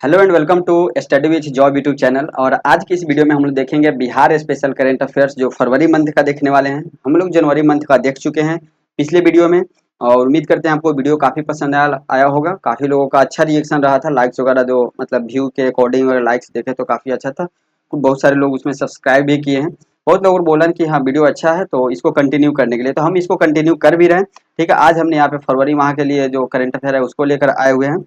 Hello and welcome to study with job YouTube channel. और आज की इस वीडियो में हम लोग देखेंगे बिहार स्पेशल करंट अफेयर्स जो फरवरी मंथ का देखने वाले हैं। हम लोग जनवरी मंथ का देख चुके हैं पिछले वीडियो में, और उम्मीद करते हैं आपको वीडियो काफ़ी पसंद आया होगा। काफ़ी लोगों का अच्छा रिएक्शन रहा था, लाइक्स वगैरह जो मतलब व्यू के अकॉर्डिंग अगर लाइक्स देखे तो काफ़ी अच्छा था। बहुत सारे लोग उसमें सब्सक्राइब भी किए हैं। बहुत लोगों ने बोला कि हाँ वीडियो अच्छा है तो इसको कंटिन्यू करने के लिए, तो हम इसको कंटिन्यू कर भी रहे हैं। ठीक है, आज हमने यहाँ पे फरवरी माह के लिए जो करंट अफेयर है उसको लेकर आए हुए हैं।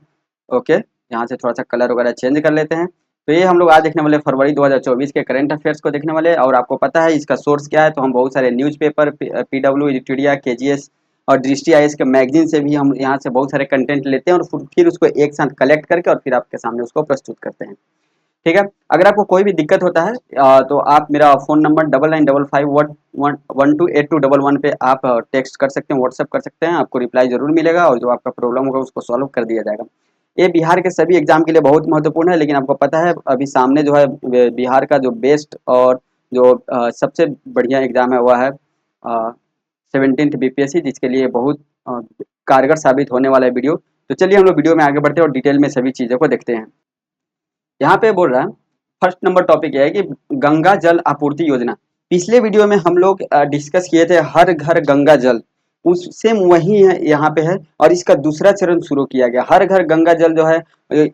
ओके, यहाँ से थोड़ा सा कलर वगैरह चेंज कर लेते हैं। तो ये हम लोग आज देखने वाले फरवरी 2024 के करंट अफेयर्स को देखने वाले, और आपको पता है इसका सोर्स क्या है। तो हम बहुत सारे न्यूज़पेपर, पीडब्ल्यू, एडिटोरिया, केजीएस और दृष्टि आईएएस के मैगजीन से भी हम यहाँ से बहुत सारे कंटेंट लेते हैं और फिर उसको एक साथ कलेक्ट करके और फिर आपके सामने उसको प्रस्तुत करते हैं। ठीक है, अगर आपको कोई भी दिक्कत होता है तो आप मेरा फ़ोन नंबर 995511128211 पे आप टेक्स्ट कर सकते हैं, व्हाट्सएप कर सकते हैं। आपको रिप्लाई ज़रूर मिलेगा और जो आपका प्रॉब्लम होगा उसको सॉल्व कर दिया जाएगा। ये बिहार के सभी एग्जाम के लिए बहुत महत्वपूर्ण है, लेकिन आपको पता है अभी सामने जो है बिहार का जो बेस्ट और जो सबसे बढ़िया एग्जाम है वह है 17th बीपीएससी, जिसके लिए बहुत कारगर साबित होने वाला है वीडियो। तो चलिए हम लोग वीडियो में आगे बढ़ते हैं और डिटेल में सभी चीज़ों को देखते हैं। यहाँ पे बोल रहा है, फर्स्ट नंबर टॉपिक ये है कि गंगा जल आपूर्ति योजना। पिछले वीडियो में हम लोग डिस्कस किए थे हर घर गंगा जल, उस सेम वही है यहाँ पे है, और इसका दूसरा चरण शुरू किया गया। हर घर गंगा जल जो है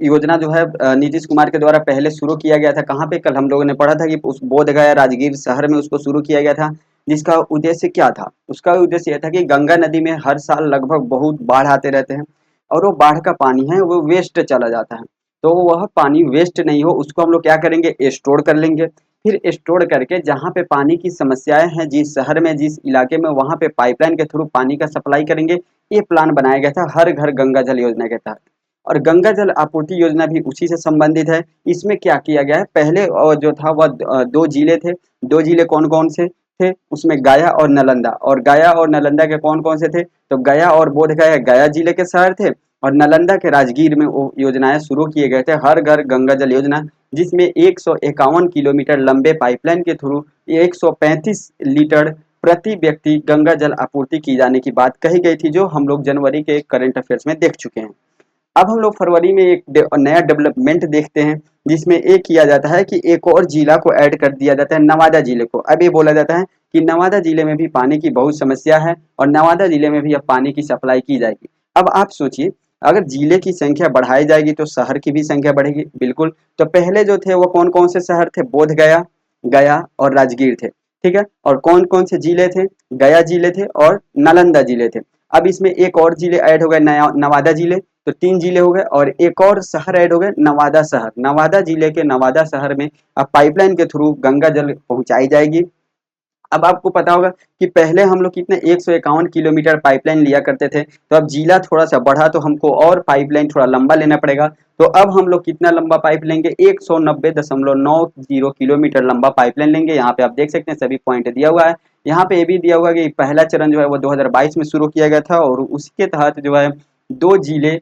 योजना जो है नीतीश कुमार के द्वारा पहले शुरू किया गया था। कहाँ पे कल हम लोगों ने पढ़ा था कि उस बोधगया राजगीर शहर में उसको शुरू किया गया था। जिसका उद्देश्य क्या था? उसका उद्देश्य यह था कि गंगा नदी में हर साल लगभग बहुत बाढ़ आते रहते हैं, और वो बाढ़ का पानी है वो वेस्ट चला जाता है। तो वह पानी वेस्ट नहीं हो उसको हम लोग क्या करेंगे, स्टोर कर लेंगे। फिर स्टोर करके जहाँ पे पानी की समस्याएं हैं, जिस शहर में जिस इलाके में, वहाँ पे पाइपलाइन के थ्रू पानी का सप्लाई करेंगे। ये प्लान बनाया गया था हर घर गंगा जल योजना के तहत। और गंगा जल आपूर्ति योजना भी उसी से संबंधित है। इसमें क्या किया गया है, पहले जो था वह दो जिले थे। दो जिले कौन कौन से थे उसमें? गया और नालंदा। और गया और नालंदा के कौन कौन से थे? तो गया और बोधगया गया जिले के शहर थे, और नालंदा के राजगीर में वो योजनाएं शुरू किए गए थे, हर घर गंगा जल योजना, जिसमें 151 किलोमीटर लंबे पाइपलाइन के थ्रू 135 लीटर प्रति व्यक्ति गंगा जल आपूर्ति की जाने की बात कही गई थी, जो हम लोग जनवरी के करंट अफेयर्स में देख चुके हैं। अब हम लोग फरवरी में एक नया डेवलपमेंट देखते हैं, जिसमें एक किया जाता है कि एक और जिला को ऐड कर दिया जाता है, नवादा जिले को। अब ये बोला जाता है कि नवादा जिले में भी पानी की बहुत समस्या है और नवादा जिले में भी अब पानी की सप्लाई की जाएगी। अब आप सोचिए, अगर जिले की संख्या बढ़ाई जाएगी तो शहर की भी संख्या बढ़ेगी, बिल्कुल। तो पहले जो थे वो कौन कौन से शहर थे? बोध गया, गया और राजगीर थे। ठीक है, और कौन कौन से जिले थे? गया जिले थे और नालंदा जिले थे। अब इसमें एक और जिले ऐड हो गए, नया नवादा जिले। तो 3 जिले हो गए और एक और शहर ऐड हो गए, नवादा शहर। नवादा जिले के नवादा शहर में अब पाइपलाइन के थ्रू गंगा जल पहुंचाई जाएगी। अब आपको पता होगा कि पहले हम लोग कितने 151 किलोमीटर पाइपलाइन लिया करते थे, तो अब जिला थोड़ा सा बढ़ा तो हमको और पाइपलाइन थोड़ा लंबा लेना पड़ेगा। तो अब हम लोग कितना लंबा पाइप लेंगे? 190.90 किलोमीटर लंबा पाइपलाइन लेंगे। यहाँ पे आप देख सकते हैं सभी पॉइंट दिया हुआ है। यहाँ पे ये भी दिया हुआ है कि पहला चरण जो है वो 2022 में शुरू किया गया था, और उसके तहत जो है दो जिले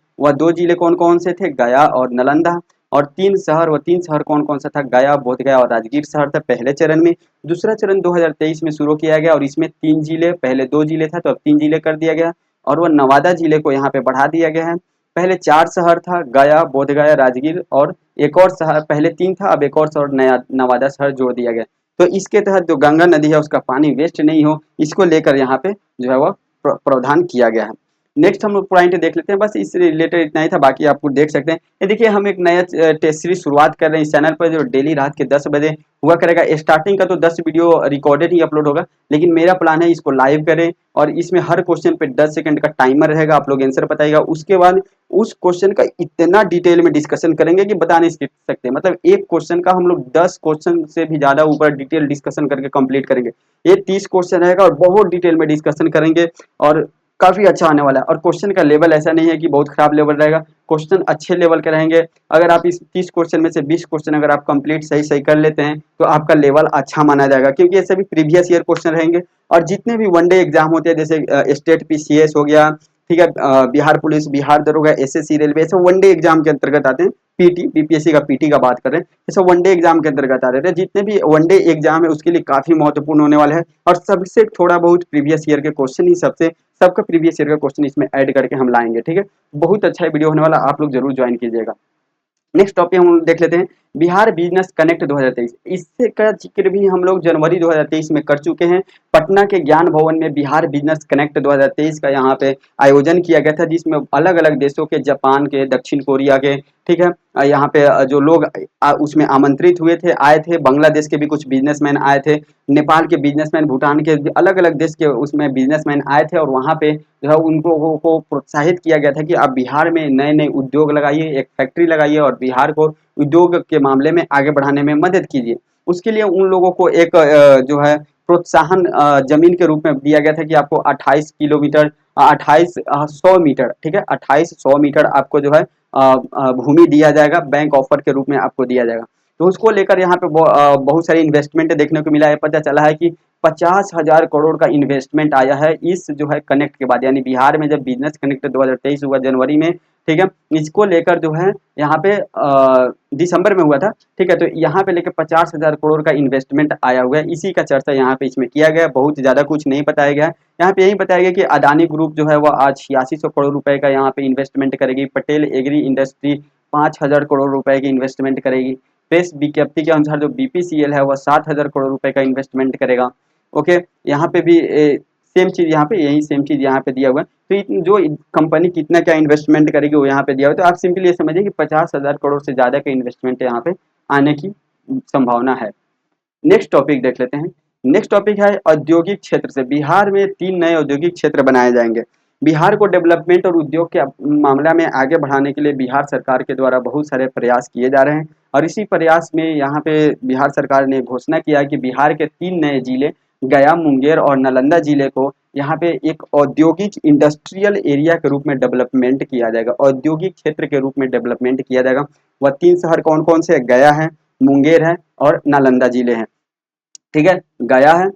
कौन कौन से थे? गया और नालंदा। और 3 शहर, वो 3 शहर कौन कौन सा था? गया, बोधगया और राजगीर शहर था पहले चरण में। दूसरा चरण 2023 में शुरू किया गया और इसमें 3 जिले, पहले 2 जिले था तो अब 3 जिले कर दिया गया, और वह नवादा जिले को यहाँ पे बढ़ा दिया गया है। पहले 4 शहर था, गया, बोधगया, राजगीर, और एक और शहर, पहले 3 था अब एक और शहर नया नवादा शहर जोड़ दिया गया। तो इसके तहत जो गंगा नदी है उसका पानी वेस्ट नहीं हो, इसको लेकर यहाँ पे जो है वह प्रावधान किया गया है। नेक्स्ट हम लोग पॉइंट देख लेते हैं, बस इससे रिलेटेड इतना ही था, बाकी आपको देख सकते हैं। ये देखिए, हम एक नया टेस्ट सीरीज शुरुआत कर रहे हैं इस चैनल पर, जो डेली रात के 10 बजे हुआ करेगा। स्टार्टिंग का तो 10 वीडियो रिकॉर्डेड ही अपलोड होगा, लेकिन मेरा प्लान है इसको लाइव करें, और इसमें हर क्वेश्चन पे 10 सेकंड का टाइमर रहेगा, आप लोग आंसर बताइएगा। उसके बाद उस क्वेश्चन का इतना डिटेल में डिस्कशन करेंगे कि बता नहीं सकते। मतलब एक क्वेश्चन का हम लोग 10 क्वेश्चन से भी ज्यादा ऊपर डिटेल डिस्कशन करके कंप्लीट करेंगे। ये 30 क्वेश्चन रहेगा और बहुत डिटेल में डिस्कशन करेंगे, और काफी अच्छा आने वाला है। और क्वेश्चन का लेवल ऐसा नहीं है कि बहुत खराब लेवल रहेगा, क्वेश्चन अच्छे लेवल के रहेंगे। अगर आप इस 30 क्वेश्चन में से 20 क्वेश्चन अगर आप कंप्लीट सही सही कर लेते हैं तो आपका लेवल अच्छा माना जाएगा, क्योंकि ये सभी प्रीवियस ईयर क्वेश्चन रहेंगे। और जितने भी वनडे एग्जाम होते हैं, जैसे स्टेट पीसीएस हो गया, ठीक है, बिहार पुलिस, बिहार दरोगा, एसएससी, रेलवे, सब वनडे एग्जाम के अंतर्गत आते हैं। पीटी, बीपीएससी का पीटी का बात कर रहे हैं, ये सब वनडे एग्जाम के अंतर्गत आ रहे हैं। जितने भी वनडे एग्जाम है उसके लिए काफी महत्वपूर्ण होने वाले हैं, और सबसे थोड़ा बहुत प्रीवियस ईयर के क्वेश्चन ही सबका प्रीवियस ईयर का क्वेश्चन इसमें ऐड करके हम लाएंगे। ठीक है, बहुत अच्छा वीडियो होने वाला, आप लोग जरूर ज्वाइन कीजिएगा। नेक्स्ट टॉपिक हम देख लेते हैं, बिहार बिजनेस कनेक्ट 2023। इससे का जिक्र भी हम लोग जनवरी 2023 में कर चुके हैं। पटना के ज्ञान भवन में बिहार बिजनेस कनेक्ट 2023 का यहाँ पे आयोजन किया गया था, जिसमें अलग अलग देशों के, जापान के, दक्षिण कोरिया के, ठीक है, यहाँ पे जो लोग उसमें आमंत्रित हुए थे, आए थे, बांग्लादेश के भी कुछ बिजनेसमैन आए थे, नेपाल के बिजनेसमैन, भूटान के, अलग अलग देश के उसमें बिजनेसमैन आए थे, और वहाँ पे जो है उन लोगों को प्रोत्साहित किया गया था कि आप बिहार में नए नए उद्योग लगाइए, एक फैक्ट्री लगाइए और बिहार को उद्योग के मामले में आगे बढ़ाने में मदद कीजिए। उसके लिए उन लोगों को एक जो है प्रोत्साहन जमीन के रूप में दिया गया था कि आपको 28 किलोमीटर, 2800 मीटर, ठीक है, 2800 मीटर आपको जो है भूमि दिया जाएगा, बैंक ऑफर के रूप में आपको दिया जाएगा। तो उसको लेकर यहाँ पे बहुत सारी इन्वेस्टमेंट देखने को मिला है। पता चला है कि 50,000 करोड़ का इन्वेस्टमेंट आया है इस जो है कनेक्ट के बाद, यानी बिहार में जब बिजनेस कनेक्ट 2023 हुआ जनवरी में, ठीक है, इसको लेकर जो है यहाँ पे दिसंबर में हुआ था, ठीक है, तो यहाँ पे लेकर 50,000 करोड़ का इन्वेस्टमेंट आया हुआ है, इसी का चर्चा यहाँ पे इसमें किया गया। बहुत ज़्यादा कुछ नहीं बताया गया, यहाँ पे यही बताया गया कि अदानी ग्रुप जो है वह आज 8600 करोड़ रुपए का यहाँ पे इन्वेस्टमेंट करेगी, पटेल एग्री इंडस्ट्री 5,000 करोड़ रुपए की इन्वेस्टमेंट करेगी, प्रेस विज्ञप्ति के अनुसार जो बीपीसीएल है वह 7,000 करोड़ रुपए का इन्वेस्टमेंट करेगा। ओके, यहाँ पे भी सेम चीज़, यहाँ पे यही सेम चीज़ यहाँ पे दिया हुआ है। तो जो कंपनी कितना क्या इन्वेस्टमेंट करेगी वो यहाँ पे दिया हुआ है। तो आप सिंपली ये समझिए कि 50,000 करोड़ से ज़्यादा का इन्वेस्टमेंट यहाँ पे आने की संभावना है। नेक्स्ट टॉपिक देख लेते हैं। नेक्स्ट टॉपिक है औद्योगिक क्षेत्र से। बिहार में 3 नए औद्योगिक क्षेत्र बनाए जाएंगे। बिहार को डेवलपमेंट और उद्योग के मामला में आगे बढ़ाने के लिए बिहार सरकार के द्वारा बहुत सारे प्रयास किए जा रहे हैं, और इसी प्रयास में यहाँ पे बिहार सरकार ने घोषणा किया कि बिहार के 3 नए जिले, गया, मुंगेर और नालंदा जिले को यहाँ पे एक औद्योगिक इंडस्ट्रियल एरिया के रूप में डेवलपमेंट किया जाएगा, औद्योगिक क्षेत्र के रूप में डेवलपमेंट किया जाएगा। वह 3 शहर कौन कौन से? गया है, मुंगेर है और नालंदा जिले हैं, ठीक है। गया है,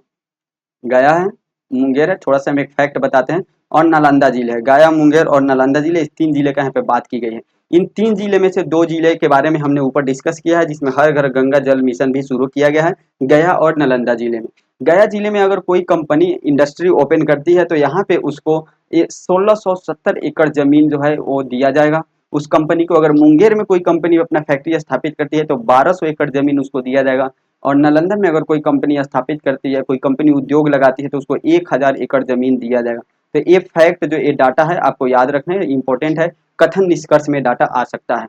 गया है, मुंगेर है, थोड़ा सा हम एक फैक्ट बताते हैं, और नालंदा जिले है। गया, मुंगेर और नालंदा जिले, इस 3 जिले का यहाँ पे बात की गई है। इन 3 जिले में से 2 जिले के बारे में हमने ऊपर डिस्कस किया है, जिसमें हर घर गंगा जल मिशन भी शुरू किया गया है, गया और नालंदा जिले में। गया जिले में अगर कोई कंपनी इंडस्ट्री ओपन करती है तो यहाँ पे उसको 1670 एकड़ जमीन जो है वो दिया जाएगा उस कंपनी को। अगर मुंगेर में कोई कंपनी अपना फैक्ट्री स्थापित करती है तो 1200 एकड़ जमीन उसको दिया जाएगा, और नालंदा में अगर कोई कंपनी स्थापित करती है, कोई कंपनी उद्योग लगाती है तो उसको 1000 एकड़ जमीन दिया जाएगा। तो ये फैक्ट जो ये डाटा है आपको याद रखना है, इंपॉर्टेंट है, कथन निष्कर्ष में डाटा आ सकता है।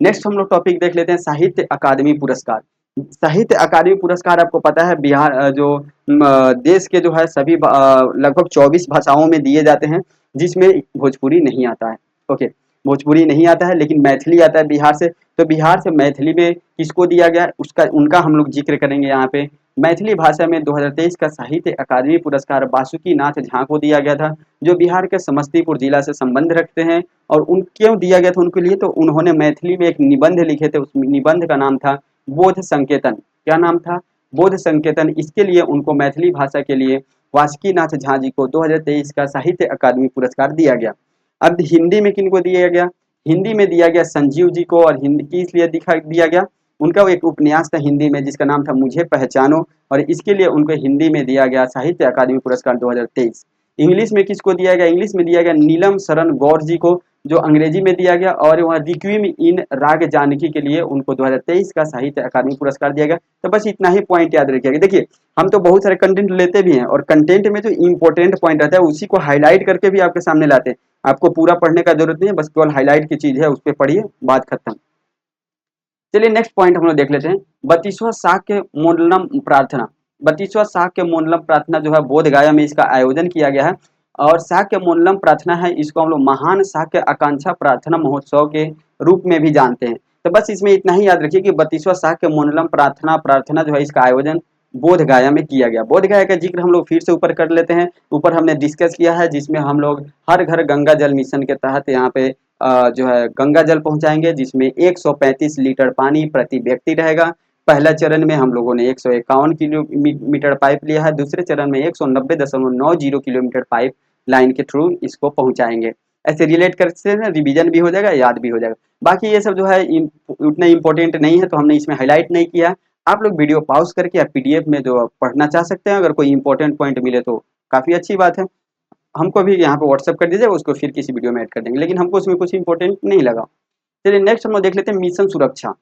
नेक्स्ट हम लोग टॉपिक देख लेते हैं, साहित्य अकादमी पुरस्कार। साहित्य अकादमी पुरस्कार आपको पता है बिहार जो देश के जो है सभी लगभग 24 भाषाओं में दिए जाते हैं, जिसमें भोजपुरी नहीं आता है। ओके, भोजपुरी नहीं आता है लेकिन मैथिली आता है बिहार से। तो बिहार से मैथिली में किसको दिया गया उसका उनका हम लोग जिक्र करेंगे यहाँ पे। मैथिली भाषा में 2023 का साहित्य अकादमी पुरस्कार बासुकी नाथ झा को दिया गया था, जो बिहार के समस्तीपुर जिला से संबंध रखते हैं। और उन क्यों दिया गया था उनके लिए? तो उन्होंने मैथिली में एक निबंध लिखे थे, उस निबंध का नाम था बोध संकेतन। क्या नाम था? बोध संकेतन। इसके लिए उनको मैथिली भाषा के लिए वासुकीनाथ झा जी को 2023 का साहित्य अकादमी पुरस्कार दिया गया। अब हिंदी में किनको दिया गया? हिंदी में दिया गया संजीव जी को। और हिंदी की इसलिए दिया गया, उनका एक उपन्यास था हिंदी में जिसका नाम था मुझे पहचानो, और इसके लिए उनको हिंदी में दिया गया साहित्य अकादमी पुरस्कार 2023। इंग्लिश में किसको दिया गया? इंग्लिश में दिया गया नीलम शरण गौर जी को, जो अंग्रेजी में दिया गया, और वहाँ रिक्विम इन राग जानकी के लिए उनको 2023 का साहित्य अकादमी पुरस्कार दिया गया। तो बस इतना ही पॉइंट याद रखिएगा। देखिए, हम तो बहुत सारे कंटेंट लेते भी हैं, और कंटेंट में जो इंपॉर्टेंट पॉइंट रहता है उसी को हाईलाइट करके भी आपके सामने लाते हैं। आपको पूरा पढ़ने का जरूरत नहीं है, बस केवल हाईलाइट की चीज है, उस पर पढ़िए, बात खत्म। चलिए नेक्स्ट पॉइंट हम लोग देख लेते हैं, 32वां शाक्य मोंडलम प्रार्थना। 32वां शाक्य मोंडलम प्रार्थना जो है बोध गया में इसका आयोजन किया गया है। और शाक्य मोंडलम प्रार्थना है, इसको हम लोग महान शाक्य आकांक्षा प्रार्थना महोत्सव के रूप में भी जानते हैं। तो बस इसमें इतना ही याद रखिए कि 32वां शाक्य मोंडलम प्रार्थना प्रार्थना जो है इसका आयोजन बोध गया में किया गया। बोध गया का जिक्र हम लोग फिर से ऊपर कर लेते हैं। ऊपर हमने डिस्कस किया है, जिसमें हम लोग हर घर गंगा जल मिशन के तहत यहाँ पे जो है गंगा जल पहुंचाएंगे, जिसमें 135 लीटर पानी प्रति व्यक्ति रहेगा। पहला चरण में हम लोगों ने 151 किलोमीटर पाइप लिया है, दूसरे चरण में 190.90 किलोमीटर पाइप लाइन के थ्रू इसको पहुंचाएंगे। ऐसे रिलेट करके रिवीजन भी हो जाएगा, याद भी हो जाएगा। बाकी ये सब जो है उतना इंपॉर्टेंट नहीं है, तो हमने इसमें हाईलाइट नहीं किया। आप लोग वीडियो पॉज करके या पीडीएफ में जो पढ़ना चाह सकते हैं, अगर कोई इंपॉर्टेंट पॉइंट मिले तो काफ़ी अच्छी बात है। हमको भी यहाँ पे व्हाट्सअप कर दीजिए, उसको फिर किसी वीडियो में ऐड कर देंगे, लेकिन हमको उसमें कुछ इंपॉर्टेंट नहीं लगा। चलिए नेक्स्ट हम लोग देख लेते हैं मिशन सुरक्षा।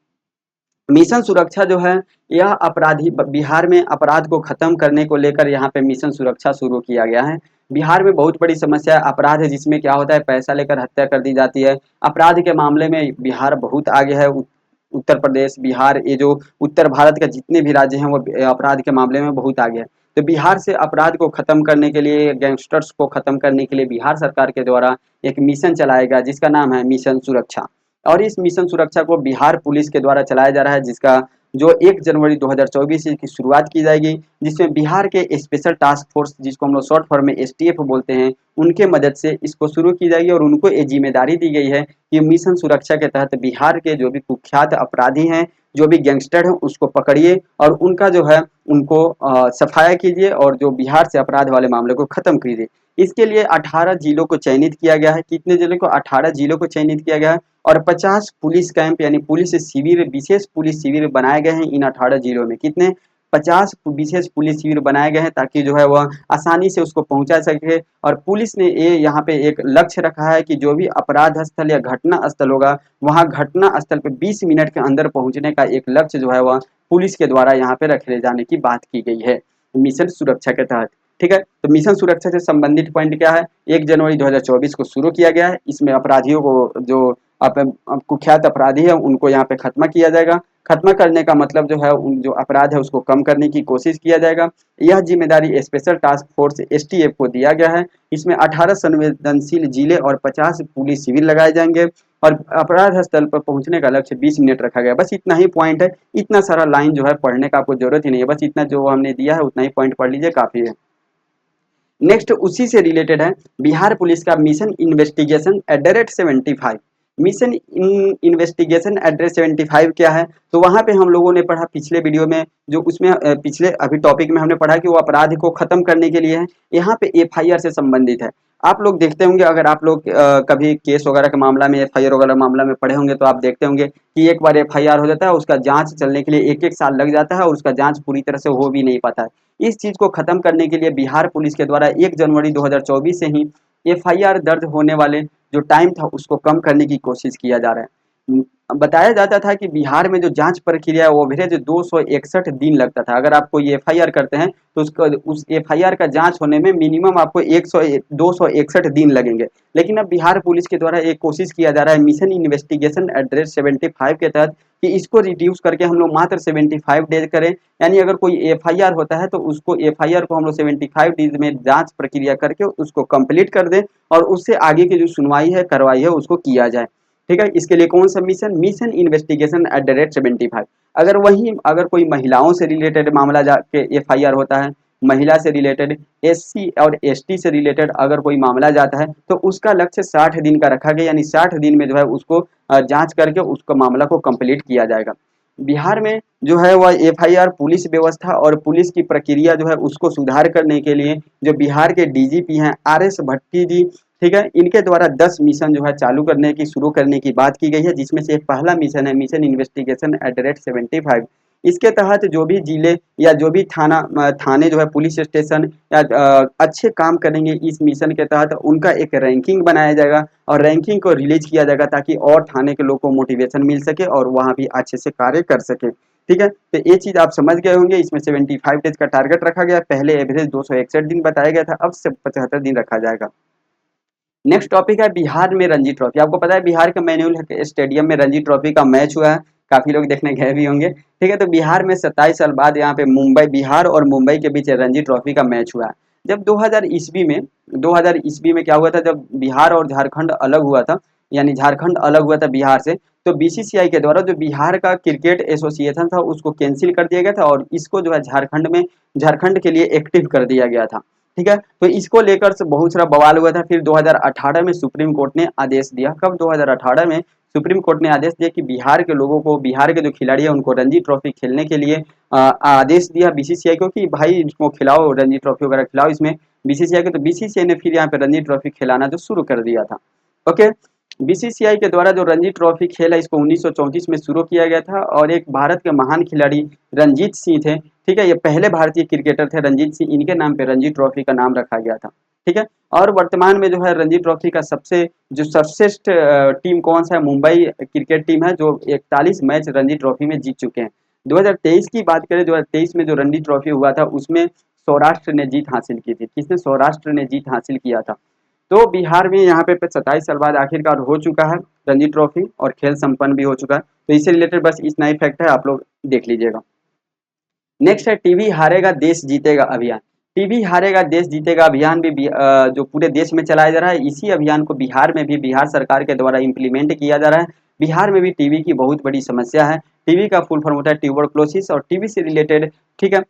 मिशन सुरक्षा जो है, यह अपराधी बिहार में अपराध को खत्म करने को लेकर यहाँ पे मिशन सुरक्षा शुरू किया गया है। बिहार में बहुत बड़ी समस्या अपराध है, जिसमें क्या होता है पैसा लेकर हत्या कर दी जाती है। अपराध के मामले में बिहार बहुत आगे है। उत्तर प्रदेश, बिहार, ये जो उत्तर भारत के जितने भी राज्य हैं वो अपराध के मामले में बहुत आगे है। तो बिहार से अपराध को खत्म करने के लिए, गैंगस्टर्स को खत्म करने के लिए बिहार सरकार के द्वारा एक मिशन चलाया गया, जिसका नाम है मिशन सुरक्षा। और इस मिशन सुरक्षा को बिहार पुलिस के द्वारा चलाया जा रहा है, जिसका जो 1 जनवरी 2024 से की शुरुआत की जाएगी, जिसमें बिहार के स्पेशल टास्क फोर्स, जिसको हम लोग शॉर्ट फॉर्म में एसटीएफ बोलते हैं, उनके मदद से इसको शुरू की जाएगी। और उनको ये जिम्मेदारी दी गई है कि मिशन सुरक्षा के तहत बिहार के जो भी कुख्यात अपराधी हैं, जो भी गैंगस्टर हैं, उसको पकड़िए और उनका जो है उनको सफाया कीजिए और जो बिहार से अपराध वाले मामले को खत्म कीजिए। इसके लिए 18 जिलों को चयनित किया गया है। कितने जिलों को? 18 जिलों को चयनित किया गया है और 50 पुलिस कैंप यानी पुलिस शिविर, विशेष पुलिस शिविर बनाए गए हैं इन 18 जिलों में। कितने? 50 विशेष पुलिस शिविर बनाए गए हैं, ताकि जो है वह आसानी से उसको पहुंचा सके। और पुलिस ने ये यहाँ पे एक लक्ष्य रखा है कि जो भी अपराध स्थल या घटना स्थल होगा, वहाँ घटना स्थल पे 20 मिनट के अंदर पहुंचने का एक लक्ष्य जो है वह पुलिस के द्वारा यहाँ पे रखे जाने की बात की गई है मिशन सुरक्षा के तहत। ठीक है, तो मिशन सुरक्षा से संबंधित पॉइंट क्या है? 1 जनवरी 2024 को शुरू किया गया है। इसमें अपराधियों को, जो कुख्यात अपराधी है, उनको यहाँ पे खत्म किया जाएगा। खत्म करने का मतलब जो है, उन जो अपराध है उसको कम करने की कोशिश किया जाएगा। यह जिम्मेदारी स्पेशल टास्क फोर्स एसटीएफ को दिया गया है। इसमें 18 संवेदनशील जिले और 50 पुलिस शिविर लगाए जाएंगे और अपराध स्थल पर पहुंचने का लक्ष्य 20 मिनट रखा गया। बस इतना ही पॉइंट है। इतना सारा लाइन जो है पढ़ने का आपको जरूरत ही नहीं है, बस इतना जो हमने दिया है उतना ही पॉइंट पढ़ लीजिए, काफी है। नेक्स्ट उसी से रिलेटेड है बिहार पुलिस का mission investigation at 75। Mission investigation at 75 क्या है? तो वहां पे हम लोगों ने पढ़ा पिछले वीडियो में, जो उसमें पिछले अभी टॉपिक में हमने पढ़ा कि वो अपराध को खत्म करने के लिए है। यहाँ पे एफआईआर से संबंधित है। आप लोग देखते होंगे, अगर आप लोग कभी केस वगैरह के मामला में, एफआईआर वगैरह मामला में पढ़े होंगे, तो आप देखते होंगे कि एक बार एफआईआर हो जाता है, उसका जांच चलने के लिए 1-1 साल लग जाता है और उसका जांच पूरी तरह से हो भी नहीं पाता है। इस चीज को खत्म करने के लिए बिहार पुलिस के द्वारा 1 जनवरी 2024 से ही एफआईआर दर्ज होने वाले जो टाइम था उसको कम करने की कोशिश किया जा रहा है। बताया जाता था कि बिहार में जो जांच प्रक्रिया है वो एवरेज 261 दिन लगता था। अगर आप कोई एफआईआर करते हैं तो उस एफआईआर का जांच होने में मिनिमम आपको 261 दिन लगेंगे। लेकिन अब बिहार पुलिस के द्वारा एक कोशिश किया जा रहा है मिशन इन्वेस्टिगेशन एट 75 के तहत, कि इसको रिड्यूस करके हम लोग मात्र 75 डेज करें। यानी अगर कोई एफआईआर होता है तो उसको एफआईआर को हम लोग 75 डेज में जांच प्रक्रिया करके उसको कंप्लीट कर दें और उससे आगे की जो सुनवाई है, कार्रवाई है, उसको किया जाए। ठीक है, इसके लिए कौन सा मिशन? Mission investigation at 75। अगर कोई महिलाओं से रिलेटेड मामला जाके एफआईआर होता है, महिला से रिलेटेड, एससी और एसटी से रिलेटेड अगर कोई मामला जाता है, तो उसका लक्ष्य 60 दिन का रखा गया। यानी 60 दिन में जो है उसको जांच करके उसको मामला को कंप्लीट किया जाएगा। बिहार में जो है वह एफआईआर पुलिस व्यवस्था और पुलिस की प्रक्रिया जो है उसको सुधार करने के लिए जो बिहार के डीजीपी हैं आरएस भट्टी जी, ठीक है, इनके द्वारा 10 मिशन जो है चालू करने की, शुरू करने की बात की गई है, जिसमें से एक पहला मिशन है मिशन इन्वेस्टिगेशन एट 75। इसके तहत जो भी जिले या जो भी थाने जो है, पुलिस स्टेशन या अच्छे काम करेंगे इस मिशन के तहत, उनका एक रैंकिंग बनाया जाएगा और रैंकिंग को रिलीज किया जाएगा, ताकि और थाने के लोग को मोटिवेशन मिल सके और वहाँ भी अच्छे से कार्य कर सके। ठीक है, तो ये चीज आप समझ गए होंगे। इसमें 75 डेज का टारगेट रखा गया, पहले एवरेज 261 दिन बताया गया था, अब से 75 दिन रखा जाएगा। नेक्स्ट टॉपिक है बिहार में रणजी ट्रॉफी। आपको पता है बिहार के मैनुअल स्टेडियम में रणजी ट्रॉफी का मैच हुआ है, काफी लोग देखने गए भी होंगे। ठीक है, तो बिहार में 27 साल बाद यहाँ पे बिहार और मुंबई के बीच रणजी ट्रॉफी का मैच हुआ है। जब 2000 ईस्वी में क्या हुआ था, जब बिहार और झारखंड अलग हुआ था, यानी झारखंड अलग हुआ था बिहार से, तो बीसीसीआई के द्वारा जो बिहार का क्रिकेट एसोसिएशन था उसको कैंसिल कर दिया गया था और इसको जो है झारखंड के लिए एक्टिव कर दिया गया था। ठीक है, तो इसको लेकर से बहुत सारा बवाल हुआ था। फिर 2018 में सुप्रीम कोर्ट ने आदेश दिया। कब? 2018 में सुप्रीम कोर्ट ने आदेश दिया कि बिहार के लोगों को, बिहार के जो खिलाड़ी है उनको रणजी ट्रॉफी खेलने के लिए आदेश दिया बीसीसीआई को कि भाई इसको खिलाओ, रणजी ट्रॉफी वगैरह खिलाओ इसमें बीसीसीआई को। तो बीसीसीआई ने फिर यहाँ पे रणजी ट्रॉफी खिलाना जो शुरू कर दिया था। ओके, बीसीसीआई के द्वारा जो रणजी ट्रॉफी खेल है इसको 1934 में शुरू किया गया था और एक भारत के महान खिलाड़ी रंजीत सिंह थे। ठीक है, ये पहले भारतीय क्रिकेटर थे रंजीत सिंह, इनके नाम पे रणजी ट्रॉफी का नाम रखा गया था। ठीक है। और वर्तमान में जो है रणजी ट्रॉफी का सबसे जो सर्वश्रेष्ठ टीम कौन सा है, मुंबई क्रिकेट टीम है, जो 41 मैच रणजी ट्रॉफी में जीत चुके हैं। 2023 की बात करें, 2023 में जो रणजी ट्रॉफी हुआ था उसमें सौराष्ट्र ने जीत हासिल की थी। किसने? सौराष्ट्र ने जीत हासिल किया था। तो बिहार में यहाँ पे 27 साल बाद आखिरकार हो चुका है रणजी ट्रॉफी, और खेल संपन्न भी हो चुका है। तो इससे रिलेटेड बस इतना ही फैक्ट है, आप लोग देख लीजिएगा। नेक्स्ट है टीबी हारेगा देश जीतेगा अभियान। टीबी हारेगा देश जीतेगा अभियान भी जो पूरे देश में चलाया जा रहा है, इसी अभियान को बिहार में भी बिहार सरकार के द्वारा इम्प्लीमेंट किया जा रहा है। बिहार में भी टीबी की बहुत बड़ी समस्या है। टीबी का फुल फॉर्म होता है ट्यूबरक्लोसिस, और टीबी से रिलेटेड, ठीक है,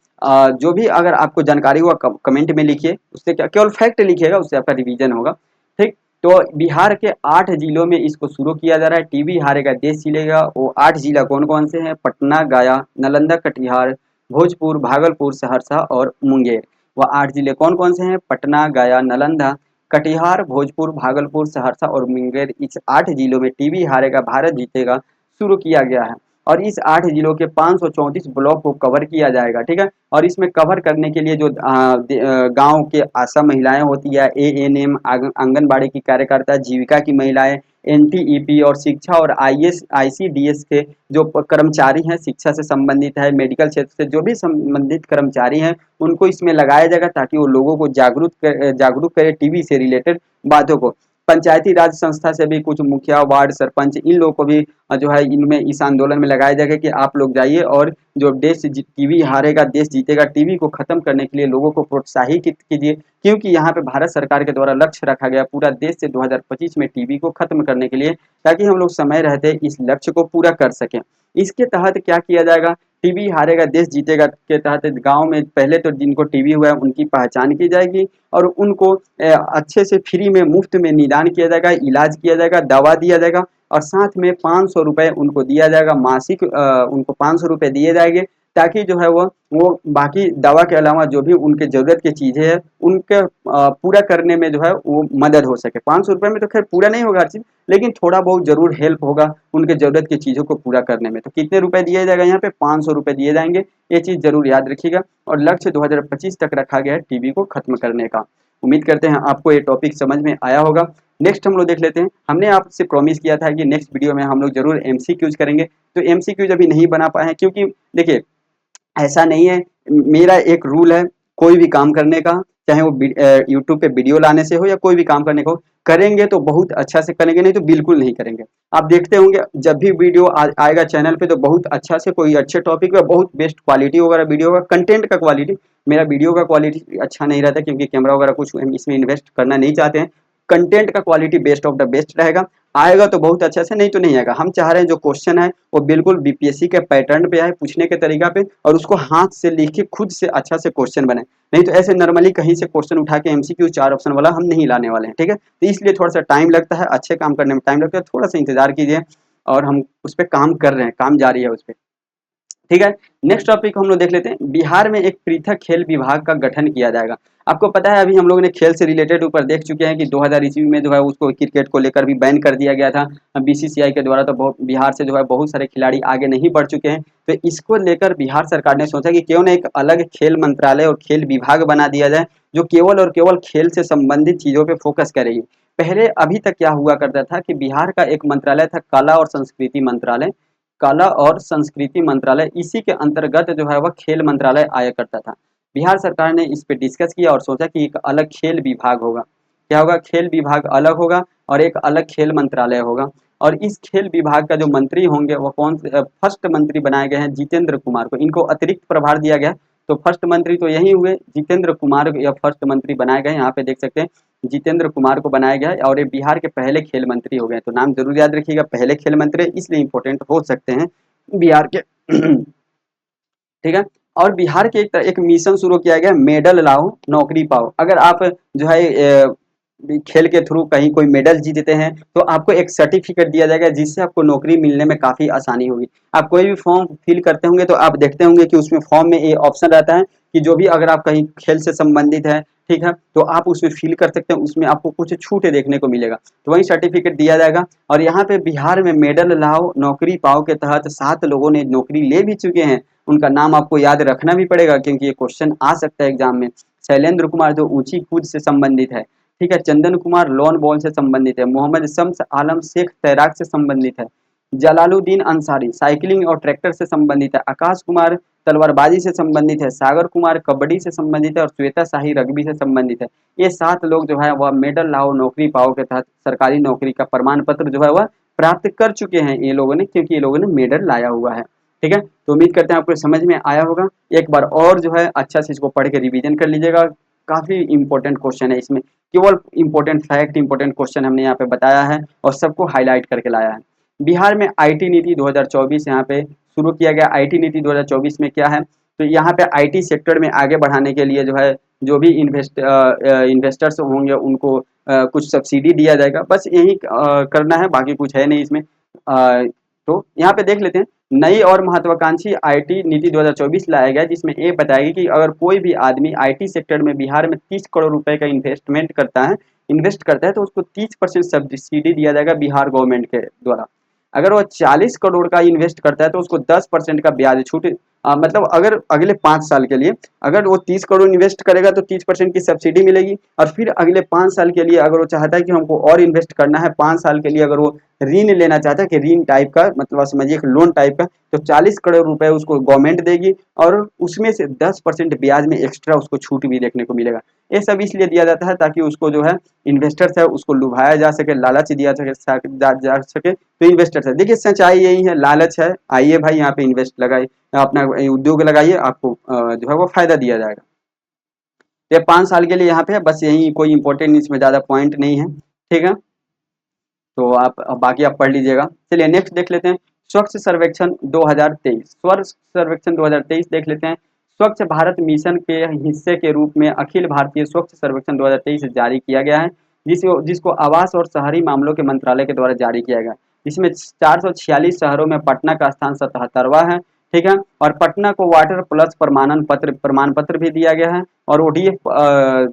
जो भी अगर आपको जानकारी हुआ कमेंट में लिखिए, उससे क्या, केवल फैक्ट लिखिएगा, उससे आपका रिवीजन होगा। ठीक, तो बिहार के 8 जिलों में इसको शुरू किया जा रहा है। टीबी हारेगा देश जिलेगा। वो 8 जिला कौन कौन से हैं? पटना, गया, नालंदा, कटिहार, भोजपुर, भागलपुर, सहरसा और मुंगेर। वह 8 जिले कौन कौन से हैं? पटना, गया, नालंदा, कटिहार, भोजपुर, भागलपुर, सहरसा और मुंगेर। इस 8 जिलों में टीबी हारेगा भारत जीतेगा शुरू किया गया है। और इस 8 जिलों के 534 ब्लॉक को कवर किया जाएगा, ठीक है। और इसमें कवर करने के लिए जो गांव के आशा महिलाएं होती है, एएनएम, आंगनबाड़ी की कार्यकर्ता, जीविका की महिलाएं, एनटीईपी और शिक्षा और आईएएस आईसीडीएस के जो कर्मचारी हैं, शिक्षा से संबंधित है, मेडिकल क्षेत्र से जो भी संबंधित कर्मचारी हैं, उनको इसमें लगाया जाएगा ताकि वो लोगों को जागरूक करे टीबी से रिलेटेड बातों को। पंचायती राज संस्था से भी कुछ मुखिया, वार्ड सरपंच, इन लोगों को भी जो है इनमें इस आंदोलन में लगाया जाएगा कि आप लोग जाइए और जो टीबी हारेगा देश जीतेगा, टीबी को खत्म करने के लिए लोगों को प्रोत्साहित कीजिए, क्योंकि यहाँ पे भारत सरकार के द्वारा लक्ष्य रखा गया पूरा देश से 2025 में टीबी को खत्म करने के लिए, ताकि हम लोग समय रहते इस लक्ष्य को पूरा कर सकें। इसके तहत क्या किया जाएगा? टीबी हारेगा देश जीतेगा के तहत गांव में पहले तो जिनको टीबी हुआ है उनकी पहचान की जाएगी, और उनको अच्छे से फ्री में मुफ्त में निदान किया जाएगा, इलाज किया जाएगा, दवा दिया जाएगा, और साथ में 500 रुपए उनको दिया जाएगा मासिक। उनको 500 रुपए दिए जाएंगे ताकि जो है वो बाकी दवा के अलावा जो भी उनके ज़रूरत की चीज़ें हैं उनके पूरा करने में जो है वो मदद हो सके। 500 रुपए में तो खैर पूरा नहीं होगा हर चीज़, लेकिन थोड़ा बहुत ज़रूर हेल्प होगा उनके ज़रूरत की चीज़ों को पूरा करने में। तो कितने रुपए दिए जाएगा यहाँ पे? 500 रुपए दिए जाएंगे। ये चीज़ ज़रूर याद रखिएगा। और लक्ष्य 2025 तक रखा गया है टीबी को खत्म करने का। उम्मीद करते हैं आपको ये टॉपिक समझ में आया होगा। नेक्स्ट हम लोग देख लेते हैं। हमने आपसे प्रॉमिस किया था कि नेक्स्ट वीडियो में हम लोग जरूर एमसीक्यूज करेंगे, तो एमसीक्यूज अभी नहीं बना पाए हैं, क्योंकि देखिए ऐसा नहीं है, मेरा एक रूल है कोई भी काम करने का, चाहे वो यूट्यूब पे वीडियो लाने से हो या कोई भी काम करने को, करेंगे तो बहुत अच्छा से करेंगे, नहीं तो बिल्कुल नहीं करेंगे। आप देखते होंगे जब भी वीडियो आएगा चैनल पे तो बहुत अच्छा से कोई अच्छे टॉपिक पे बहुत बेस्ट क्वालिटी वगैरह वीडियो का कंटेंट का क्वालिटी, मेरा वीडियो का क्वालिटी अच्छा नहीं रहता क्योंकि कैमरा वगैरह कुछ हम इसमें इन्वेस्ट करना नहीं चाहते हैं। कंटेंट का quality best of the best रहेगा। आएगा तो बहुत अच्छा से, नहीं तो नहीं आएगा। हम चाह रहे हैं जो क्वेश्चन है वो बिल्कुल बीपीएससी के पैटर्न पे आए, पूछने के तरीका पे, और उसको हाथ से लिख के खुद से अच्छा से क्वेश्चन बने। नहीं तो ऐसे नॉर्मली कहीं से क्वेश्चन उठा के एमसीक्यू 4 ऑप्शन वाला हम नहीं लाने वाले हैं, ठीक है। तो इसलिए थोड़ा सा टाइम लगता है, अच्छे काम करने में टाइम लगता है, थोड़ा सा इंतजार कीजिए। और हम उस पर काम कर रहे हैं, काम जारी है उस पर, ठीक है। नेक्स्ट टॉपिक हम लोग देख लेते हैं। बिहार में एक पृथक खेल विभाग का गठन किया जाएगा। आपको पता है अभी हम लोगों ने खेल से रिलेटेड ऊपर देख चुके हैं कि 2000 ईस्वी में जो है उसको क्रिकेट को लेकर भी बैन कर दिया गया था बीसीसीआई के द्वारा। तो बहुत बिहार से जो है बहुत सारे खिलाड़ी आगे नहीं बढ़ चुके हैं। तो इसको लेकर बिहार सरकार ने सोचा कि क्यों ना एक अलग खेल मंत्रालय और खेल विभाग बना दिया जाए, जो केवल और केवल खेल से संबंधित चीज़ों पर फोकस करेगी। पहले अभी तक क्या हुआ करता था कि बिहार का एक मंत्रालय था कला और संस्कृति मंत्रालय। कला और संस्कृति मंत्रालय, इसी के अंतर्गत जो है वह खेल मंत्रालय आया करता था। बिहार सरकार ने इस पे डिस्कस किया और सोचा कि एक अलग खेल विभाग होगा। क्या होगा? खेल विभाग अलग होगा और एक अलग खेल मंत्रालय होगा। और इस खेल विभाग का जो मंत्री होंगे वो कौन से? फर्स्ट मंत्री बनाए गए हैं जितेंद्र कुमार को। इनको अतिरिक्त प्रभार दिया गया। तो फर्स्ट मंत्री तो यही हुए, जितेंद्र कुमार या फर्स्ट मंत्री बनाए गए। यहाँ पे देख सकते हैं जितेंद्र कुमार को बनाया गया है, और ये बिहार के पहले खेल मंत्री हो गए। तो नाम जरूर याद रखिएगा, पहले खेल मंत्री इसलिए इंपॉर्टेंट हो सकते हैं बिहार के ठीक है। और बिहार के एक मिशन शुरू किया गया, मेडल लाओ नौकरी पाओ। अगर आप जो है खेल के थ्रू कहीं कोई मेडल जीतते हैं तो आपको एक सर्टिफिकेट दिया जाएगा, जिससे आपको नौकरी मिलने में काफ़ी आसानी होगी। आप कोई भी फॉर्म फिल करते होंगे तो आप देखते होंगे कि उसमें फॉर्म में ये ऑप्शन रहता है कि जो भी अगर आप कहीं खेल से संबंधित है, ठीक है, तो आप उसमें फिल कर सकते हैं, उसमें आपको कुछ छूट देखने को मिलेगा। तो वही सर्टिफिकेट दिया जाएगा। और यहाँ पे बिहार में मेडल लाओ नौकरी पाओ के तहत 7 लोगों ने नौकरी ले भी चुके हैं। उनका नाम आपको याद रखना भी पड़ेगा क्योंकि ये क्वेश्चन आ सकता है एग्जाम में। शैलेंद्र कुमार जो ऊंची कूद से संबंधित है, ठीक है। चंदन कुमार लॉन बॉल से संबंधित है। मोहम्मद शम्स आलम शेख तैराक से संबंधित है। जलालुद्दीन अंसारी साइकिलिंग और ट्रैक्टर से संबंधित है। आकाश कुमार तलवारबाजी से संबंधित है। सागर कुमार कबड्डी से संबंधित है और श्वेता शाही रग्बी से संबंधित है। ये 7 लोग जो है वह मेडल लाओ नौकरी पाओ के तहत सरकारी नौकरी का प्रमाण पत्र जो है वह प्राप्त कर चुके हैं ये लोगों ने, क्योंकि ये लोगों ने मेडल लाया हुआ है, ठीक है। तो उम्मीद करते हैं आपको समझ में आया होगा। एक बार और जो है अच्छा से इसको पढ़ के रिवीजन कर लीजिएगा। काफी इंपॉर्टेंट क्वेश्चन है, इसमें केवल इंपॉर्टेंट फैक्ट इंपॉर्टेंट क्वेश्चन हमने यहाँ पे बताया है और सबको हाईलाइट करके लाया है। बिहार में आईटी नीति 2024 यहाँ पे शुरू किया गया। आईटी नीति 2024 में क्या है, तो यहाँ पे आईटी सेक्टर में आगे बढ़ाने के लिए जो है जो भी इन्वेस्टर्स होंगे उनको कुछ सब्सिडी दिया जाएगा, बस यही करना है, बाकी कुछ है नहीं इसमें। तो यहाँ पे देख लेते हैं, नई और महत्वाकांक्षी आईटी नीति 2024 लाया गया, जिसमें ये बताएगी कि अगर कोई भी आदमी आईटी सेक्टर में बिहार में 30 करोड़ रुपए का इन्वेस्ट करता है तो उसको 30% सब्सिडी दिया जाएगा बिहार गवर्नमेंट के द्वारा। अगर वो 40 करोड़ का इन्वेस्ट करता है तो उसको 10% का ब्याज छूट, मतलब अगर अगले 5 साल के लिए अगर वो 30 करोड़ इन्वेस्ट करेगा तो 30% की सब्सिडी मिलेगी, और फिर अगले 5 साल के लिए अगर वो चाहता है कि हमको और इन्वेस्ट करना है, 5 साल के लिए अगर वो ऋण लेना चाहता है कि ऋण टाइप का, मतलब समझिए एक लोन टाइप का, तो 40 करोड़ रुपए उसको गवर्नमेंट देगी और उसमें से 10% ब्याज में एक्स्ट्रा उसको छूट भी देखने को मिलेगा। ये सब इसलिए दिया जाता है ताकि उसको जो है इन्वेस्टर्स है उसको लुभाया जा सके, लालच दिया जा सके। तो इन्वेस्टर्स है, देखिए सच्चाई यही है, लालच है, आइए भाई यहाँ पे इन्वेस्ट लगाइए, अपना उद्योग लगाइए, आपको जो है वो फायदा दिया जाएगा। ये 5 साल के लिए यहाँ पे है, बस यही, कोई इंपॉर्टेंट इसमें ज्यादा पॉइंट नहीं है, ठीक है। तो आप बाकी आप पढ़ लीजिएगा। चलिए नेक्स्ट देख लेते हैं, स्वच्छ सर्वेक्षण 2023। स्वच्छ सर्वेक्षण 2023 देख लेते हैं। स्वच्छ भारत मिशन के हिस्से के रूप में अखिल भारतीय स्वच्छ सर्वेक्षण 2023 जारी किया गया है, जिसको जिसको आवास और शहरी मामलों के मंत्रालय के द्वारा जारी किया गया। इसमें 446 शहरों में पटना का स्थान 77वां है, ठीक है। और पटना को वाटर प्लस प्रमाण पत्र भी दिया गया है, और ओडीएफ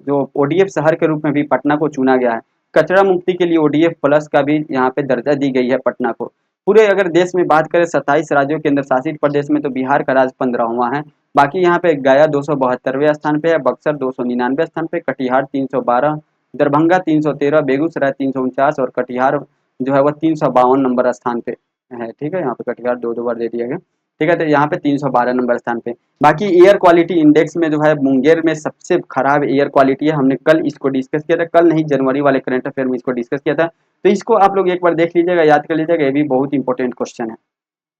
जो ओडीएफ शहर के रूप में भी पटना को चुना गया है। कचरा मुक्ति के लिए ओडीएफ प्लस का भी यहाँ पे दर्जा दी गई है पटना को। पूरे अगर देश में बात करें 27 राज्यों केंद्र शासित प्रदेश में, तो बिहार का राज्य 15वां है। बाकी यहाँ पे गया 272वें स्थान पे है, बक्सर 299वें स्थान पे, कटिहार 312, दरभंगा 313, बेगूसराय 349 और कटिहार जो है वह 352 नंबर स्थान पे है, ठीक है। यहाँ पे कटिहार दो दो बार दे दिया गया, ठीक है। तो यहाँ पे 312 नंबर स्थान पे। बाकी एयर क्वालिटी इंडेक्स में जो है मुंगेर में सबसे खराब एयर क्वालिटी है। हमने कल इसको डिस्कस किया था, कल नहीं, जनवरी वाले करंट अफेयर में इसको डिस्कस किया था। तो इसको आप लोग एक बार देख लीजिएगा, याद कर लीजिएगा, ये भी बहुत इंपॉर्टेंट क्वेश्चन है,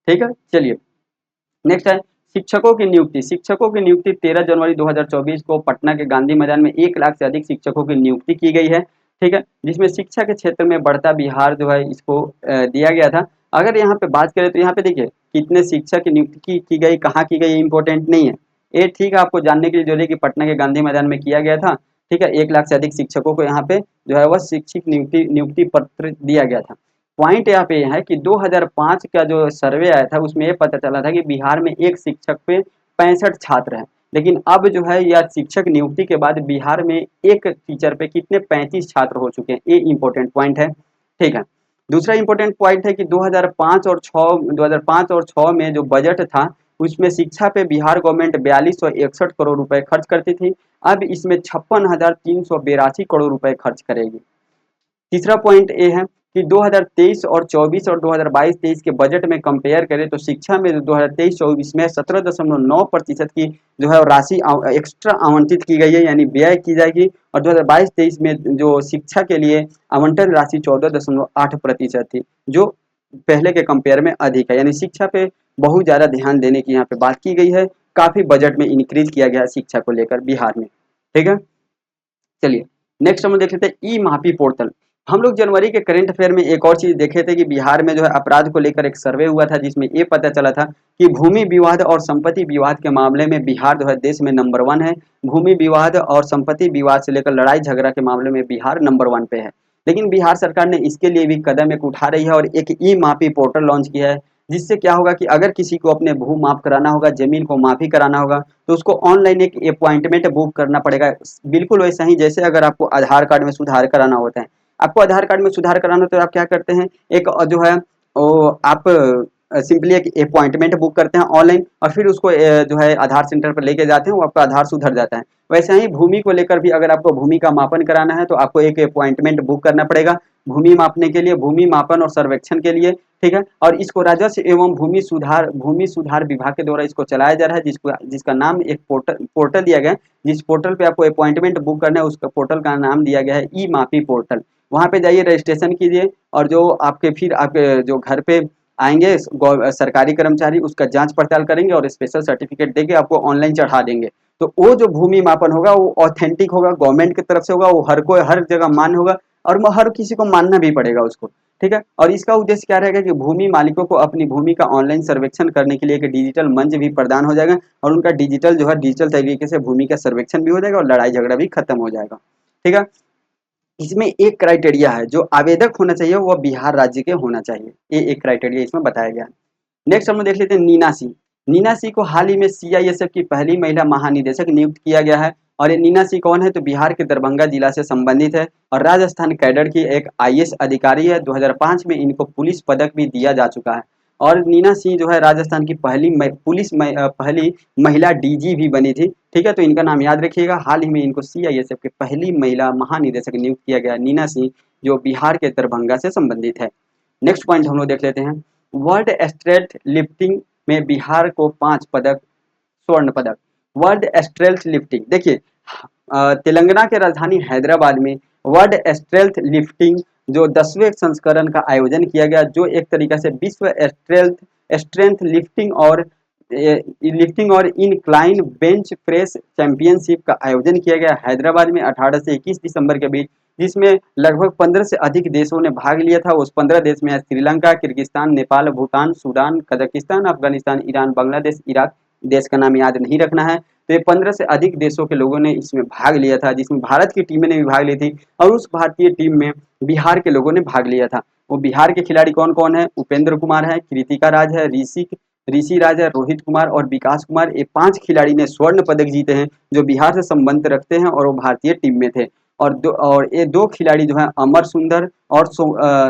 ठीक है। चलिए नेक्स्ट है शिक्षकों की नियुक्ति। शिक्षकों की नियुक्ति 13 जनवरी 2024 को पटना के गांधी मैदान में 1 लाख से अधिक शिक्षकों की नियुक्ति की गई है, ठीक है। जिसमें शिक्षा के क्षेत्र में बढ़ता बिहार जो है इसको दिया गया था। अगर यहाँ पे बात करें तो यहाँ पे देखिए कितने शिक्षक की नियुक्ति की गई, कहाँ की गई, इंपॉर्टेंट नहीं है ये, ठीक है। आपको जानने के लिए जरूरी है कि पटना के गांधी मैदान में किया गया था, ठीक है। 1 लाख से अधिक शिक्षकों को यहाँ पे जो है वह शिक्षक नियुक्ति पत्र दिया गया था। पॉइंट यहाँ पे यह है कि 2005 का जो सर्वे आया था उसमें ये पता चला था कि बिहार में एक शिक्षक पे 65 छात्र हैं, लेकिन अब जो है यह शिक्षक नियुक्ति के बाद बिहार में एक टीचर पे कितने 35 छात्र हो चुके हैं, ये इंपॉर्टेंट पॉइंट है, ठीक है। दूसरा इंपॉर्टेंट पॉइंट है कि 2005 और 6 में जो बजट था उसमें शिक्षा पे बिहार गवर्नमेंट 4261 करोड़ रुपए खर्च करती थी, अब इसमें 56,382 करोड़ रुपए खर्च करेगी। तीसरा पॉइंट ये है कि 2023 और 24 और 2022-23 के बजट में कंपेयर करें तो शिक्षा में 2023-24 में 17.9% की जो है राशि एक्स्ट्रा आवंटित की गई है, यानी व्यय की जाएगी। और 2022-23 में जो शिक्षा के लिए आवंटन राशि 14.8% थी, जो पहले के कंपेयर में अधिक है, यानी शिक्षा पे बहुत ज़्यादा ध्यान देने की यहाँ पे बात की गई है। काफ़ी बजट में इंक्रीज किया गया है शिक्षा को लेकर बिहार में, ठीक है। चलिए नेक्स्ट हम देख लेते हैं ई माफी पोर्टल। हम लोग जनवरी के करंट अफेयर में एक और चीज देखे थे कि बिहार में जो है अपराध को लेकर एक सर्वे हुआ था, जिसमें ये पता चला था कि भूमि विवाद और संपत्ति विवाद के मामले में बिहार जो है देश में नंबर 1 है। भूमि विवाद और संपत्ति विवाद से लेकर लड़ाई झगड़ा के मामले में बिहार नंबर 1 पे है। लेकिन बिहार सरकार ने इसके लिए भी कदम एक उठा रही है और एक ई माफी पोर्टल लॉन्च किया है, जिससे क्या होगा कि अगर किसी को अपने भू माफ कराना होगा, जमीन को माफी कराना होगा, तो उसको ऑनलाइन एक अपॉइंटमेंट बुक करना पड़ेगा। बिल्कुल वैसा ही जैसे अगर आपको आधार कार्ड में सुधार कराना होता है, आपको आधार कार्ड में सुधार कराना, तो आप क्या करते हैं, एक जो है वो आप सिंपली एक अपॉइंटमेंट बुक करते हैं ऑनलाइन और फिर उसको जो है आधार सेंटर पर लेके जाते हैं, वो आपका आधार सुधर जाता है। वैसे ही भूमि को लेकर भी अगर आपको भूमि का मापन कराना है तो आपको एक अपॉइंटमेंट बुक करना पड़ेगा भूमि मापने के लिए, भूमि मापन और सर्वेक्षण के लिए, ठीक है। और इसको राजस्व एवं भूमि सुधार विभाग के द्वारा इसको चलाया जा रहा है, जिसका नाम एक पोर्टल दिया गया है। जिस पोर्टल पे आपको अपॉइंटमेंट बुक करना है उसका पोर्टल का नाम दिया गया है ई मापी पोर्टल। वहाँ पे जाइए, रजिस्ट्रेशन कीजिए और जो आपके फिर आपके जो घर पे आएंगे सरकारी कर्मचारी उसका जांच पड़ताल करेंगे और स्पेशल सर्टिफिकेट देके आपको ऑनलाइन चढ़ा देंगे। तो वो जो भूमि मापन होगा वो ऑथेंटिक होगा, गवर्नमेंट की तरफ से होगा, वो हर जगह मान्य होगा और हर किसी को मानना भी पड़ेगा उसको, ठीक है। और इसका उद्देश्य क्या रहेगा कि भूमि मालिकों को अपनी भूमि का ऑनलाइन सर्वेक्षण करने के लिए एक डिजिटल मंच भी प्रदान हो जाएगा और उनका डिजिटल तरीके से भूमि का सर्वेक्षण भी हो जाएगा और लड़ाई झगड़ा भी खत्म हो जाएगा, ठीक है। इसमें एक क्राइटेरिया है, जो आवेदक होना चाहिए वह बिहार राज्य के होना चाहिए, ये एक क्राइटेरिया इसमें बताया गया है। नेक्स्ट हम लोग देख लेते हैं नीना सिंह। नीना सिंह को हाल ही में सीआईएसएफ की पहली महिला महानिदेशक नियुक्त किया गया है। और ये नीना सिंह कौन है, तो बिहार के दरभंगा जिला से संबंधित है और राजस्थान कैडर की एक आईएएस अधिकारी है। 2005 में इनको पुलिस पदक भी दिया जा चुका है। और नीना सिंह जो है राजस्थान की पहली महिला डीजी भी बनी थी, ठीक है। तो इनका नाम याद रखिएगा। हाल ही में इनको सीआईएसएफ की पहली महिला महानिदेशक नियुक्त किया गया, नीना सिंह, जो बिहार के दरभंगा से संबंधित है। नेक्स्ट पॉइंट हम लोग देख लेते हैं। वर्ल्ड स्ट्रेट लिफ्टिंग में बिहार को 5 पदक, स्वर्ण पदक। वर्ल्ड स्ट्रेल्थ लिफ्टिंग, देखिए तेलंगाना के राजधानी हैदराबाद में वर्ल्ड स्ट्रेल्थ लिफ्टिंग जो 10वें संस्करण का आयोजन किया गया, जो एक तरीके से विश्व स्ट्रेंथ लिफ्टिंग और इनक्लाइन बेंच प्रेस चैंपियनशिप का आयोजन किया गया हैदराबाद में 18 से 21 दिसंबर के बीच, जिसमें लगभग 15 से अधिक देशों ने भाग लिया था। उस 15 देश में Sri Lanka, Kyrgyzstan, Nepal, Bhutan, Sudan, Kazakhstan, Afghanistan, Iran, Bangladesh, Iraq, देश का नाम याद नहीं रखना है। तो ये 15 से अधिक देशों के लोगों ने इसमें भाग लिया था, जिसमें भारत की टीमें ने भी भाग ली थी और उस भारतीय टीम में बिहार के लोगों ने भाग लिया था। वो बिहार के खिलाड़ी कौन कौन है, उपेंद्र कुमार है, कृतिका राज है, ऋषि राज है, रोहित कुमार और विकास कुमार। ये 5 खिलाड़ी ने स्वर्ण पदक जीते हैं जो बिहार से संबंध रखते हैं और वो भारतीय टीम में थे। और ये 2 खिलाड़ी जो हैं अमर सुंदर और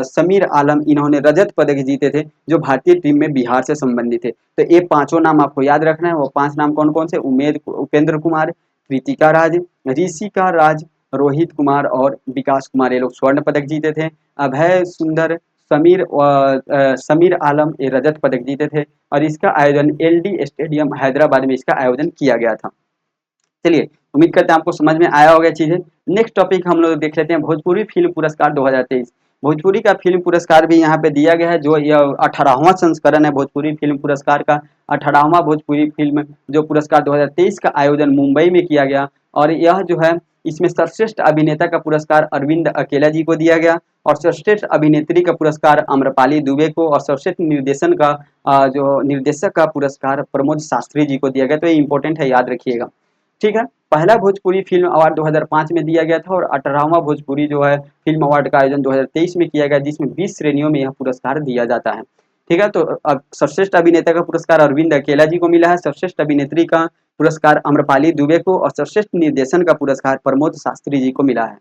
समीर आलम, इन्होंने रजत पदक जीते थे जो भारतीय टीम में बिहार से संबंधित थे। तो ये पांचों नाम आपको याद रखना है। वो 5 नाम कौन कौन से, उपेंद्र कुमार, कृतिका राज, ऋषिका राज, रोहित कुमार और विकास कुमार, ये लोग स्वर्ण पदक जीते थे। अभय सुंदर, समीर आलम ये रजत पदक जीते थे और इसका आयोजन एलडी स्टेडियम हैदराबाद में इसका आयोजन किया गया था। चलिए, उम्मीद करते हैं आपको समझ में आया होगा चीजें। नेक्स्ट टॉपिक हम लोग देख लेते हैं, भोजपुरी फिल्म पुरस्कार 2023। भोजपुरी का फिल्म पुरस्कार भी यहाँ पे दिया गया है, जो यह 18वां संस्करण है भोजपुरी फिल्म पुरस्कार का। 18वां भोजपुरी फिल्म जो पुरस्कार 2023 का आयोजन मुंबई में किया गया और यह जो है इसमें सर्वश्रेष्ठ अभिनेता का पुरस्कार अरविंद अकेला जी को दिया गया और सर्वश्रेष्ठ अभिनेत्री का पुरस्कार आम्रपाली दुबे को और सर्वश्रेष्ठ जो निर्देशक का पुरस्कार प्रमोद शास्त्री जी को दिया गया। तो ये इंपॉर्टेंट है, याद रखिएगा, ठीक है। पहला भोजपुरी फिल्म अवार्ड 2005 में दिया गया था और 18वां भोजपुरी जो है फिल्म अवार्ड का आयोजन 2023 में किया गया, जिसमें 20 श्रेणियों में यह पुरस्कार दिया जाता है, ठीक है। तो अब सर्वश्रेष्ठ अभिनेता का पुरस्कार अरविंद अकेला जी को मिला है, सर्वश्रेष्ठ अभिनेत्री का पुरस्कार आम्रपाली दुबे को और सर्वश्रेष्ठ निर्देशन का पुरस्कार प्रमोद शास्त्री जी को मिला है।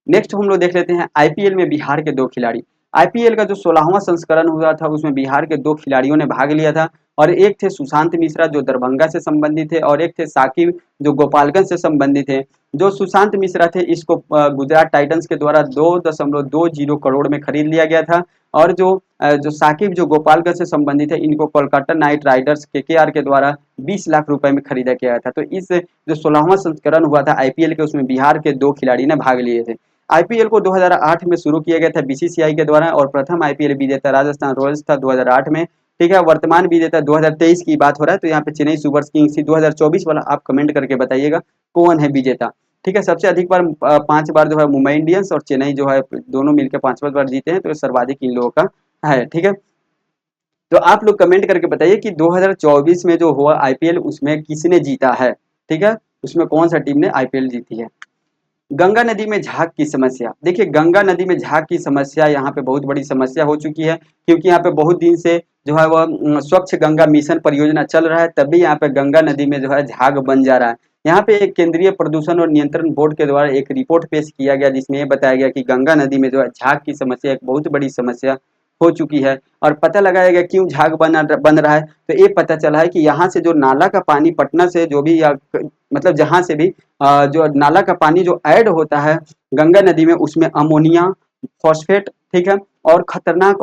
नेक्स्ट हम लोग देख लेते हैं आईपीएल में बिहार के 2 खिलाड़ी। आईपीएल का जो 16वां संस्करण हुआ था उसमें बिहार के 2 खिलाड़ियों ने भाग लिया था और एक थे सुशांत मिश्रा जो दरभंगा से संबंधित थे और एक थे साकिब जो गोपालगंज से संबंधित थे। जो सुशांत मिश्रा थे इसको गुजरात टाइटंस के द्वारा 2.20 करोड़ में खरीद लिया गया था और जो साकिब जो गोपालगंज से संबंधित है इनको कोलकाता नाइट राइडर्स केकेआर के द्वारा 20 लाख रुपए में खरीदा गया था। तो इस जो 16वां संस्करण हुआ था आईपीएल के, उसमें बिहार के 2 खिलाड़ी ने भाग लिए थे। आईपीएल को 2008 में शुरू किया गया था बीसीसीआई के द्वारा और प्रथम आईपीएल विजेता राजस्थान रॉयल्स था 2008 में, ठीक है। वर्तमान विजेता 2023 की बात हो रहा है, तो यहाँ पे चेन्नई सुपर किंग्स थी। 2024 वाला आप कमेंट करके बताइएगा कौन है विजेता, ठीक है। सबसे अधिक बार 5 बार जो है मुंबई इंडियंस और चेन्नई जो है दोनों मिलकर 5 बार जीते हैं, तो सर्वाधिक इन लोगों का है, ठीक है। तो आप लोग कमेंट करके बताइए कि 2024 में जो हुआ आईपीएल उसमें किसने जीता है, ठीक है, उसमें कौन सा टीम ने आईपीएल जीती है। गंगा नदी में झाग की समस्या, देखिए गंगा नदी में झाग की समस्या यहाँ पे बहुत बड़ी समस्या हो चुकी है, क्योंकि यहाँ पे बहुत दिन से जो है वह स्वच्छ गंगा मिशन परियोजना चल रहा है, तब भी यहाँ पे गंगा नदी में जो है झाग बन जा रहा है। यहाँ पे एक केंद्रीय प्रदूषण और नियंत्रण बोर्ड के द्वारा एक रिपोर्ट पेश किया गया जिसमें ये बताया गया कि गंगा नदी में जो है झाग की समस्या एक बहुत बड़ी समस्या हो चुकी है। और पता लगाया गया क्यों झाग बन रहा है, तो ये पता चला है कि यहाँ से जो नाला का पानी पटना से जो भी या मतलब जहाँ से भी जो नाला का पानी जो ऐड होता है गंगा नदी में, उसमें अमोनिया फॉस्फेट, ठीक है, और खतरनाक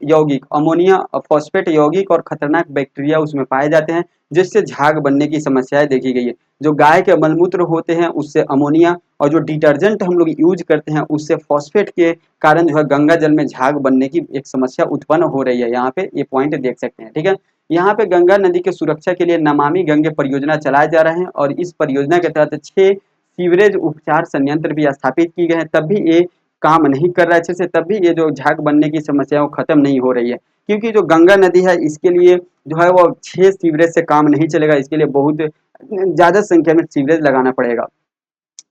यौगिक, अमोनिया फॉस्फेट यौगिक और खतरनाक बैक्टीरिया उसमें पाए जाते हैं, जिससे झाग बनने की समस्याएं देखी गई है। जो गाय के मलमूत्र होते हैं उससे अमोनिया, और जो डिटर्जेंट हम लोग यूज करते हैं उससे फॉस्फेट के कारण जो है गंगा जल में झाग बनने की एक समस्या उत्पन्न हो रही है। यहाँ पे ये पॉइंट देख सकते हैं, ठीक है। यहाँ पे गंगा नदी के सुरक्षा के लिए नमामि गंगे परियोजना चलाए जा रहे हैं, और इस परियोजना के तहत 6 सीवरेज उपचार संयंत्र भी स्थापित किए गए हैं, तब भी ये काम नहीं कर रहा है अच्छे से, तब भी ये जो झाग बनने की समस्या है वो खत्म नहीं हो रही है। क्योंकि जो गंगा नदी है इसके लिए जो है वो 6 सीवरेज से काम नहीं चलेगा, इसके लिए बहुत ज्यादा संख्या में सीवरेज लगाना पड़ेगा,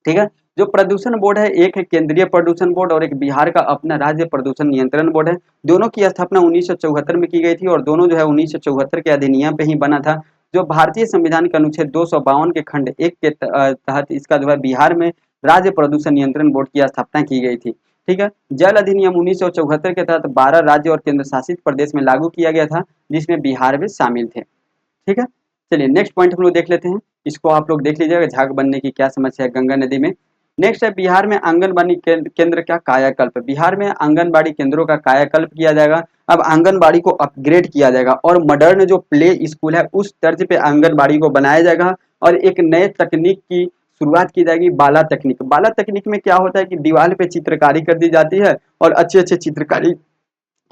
ठीक है। जो प्रदूषण बोर्ड है, एक है केंद्रीय प्रदूषण बोर्ड और एक बिहार का अपना राज्य प्रदूषण नियंत्रण बोर्ड है। दोनों की स्थापना 1974 में की गई थी, और दोनों जो है 1974 के अधिनियम पे ही बना था। जो भारतीय संविधान के अनुच्छेद 252 के खंड 1 के तहत इसका जो है बिहार में राज्य प्रदूषण नियंत्रण बोर्ड की स्थापना की गई थी, ठीक है। जल अधिनियम 1974 के तहत 12 राज्य और केंद्र शासित प्रदेश में लागू किया गया था, जिसमें बिहार भी शामिल थे, ठीक है। चलिए नेक्स्ट पॉइंट हम लोग देख लेते हैं, इसको आप लोग देख लीजिएगा झाग बनने की क्या समस्या है गंगा नदी में। नेक्स्ट है बिहार में आंगनबाड़ी केंद्र का कायाकल्प। बिहार में आंगनबाड़ी केंद्रों का कायाकल्प किया जाएगा। अब आंगनबाड़ी को अपग्रेड किया जाएगा और मॉडर्न जो प्ले स्कूल है उस तर्ज पे आंगनबाड़ी को बनाया जाएगा, और एक नए तकनीक की शुरुआत की जाएगी, बाला तकनीक। बाला तकनीक में क्या होता है कि दीवार पे चित्रकारी कर दी जाती है और अच्छे अच्छे चित्रकारी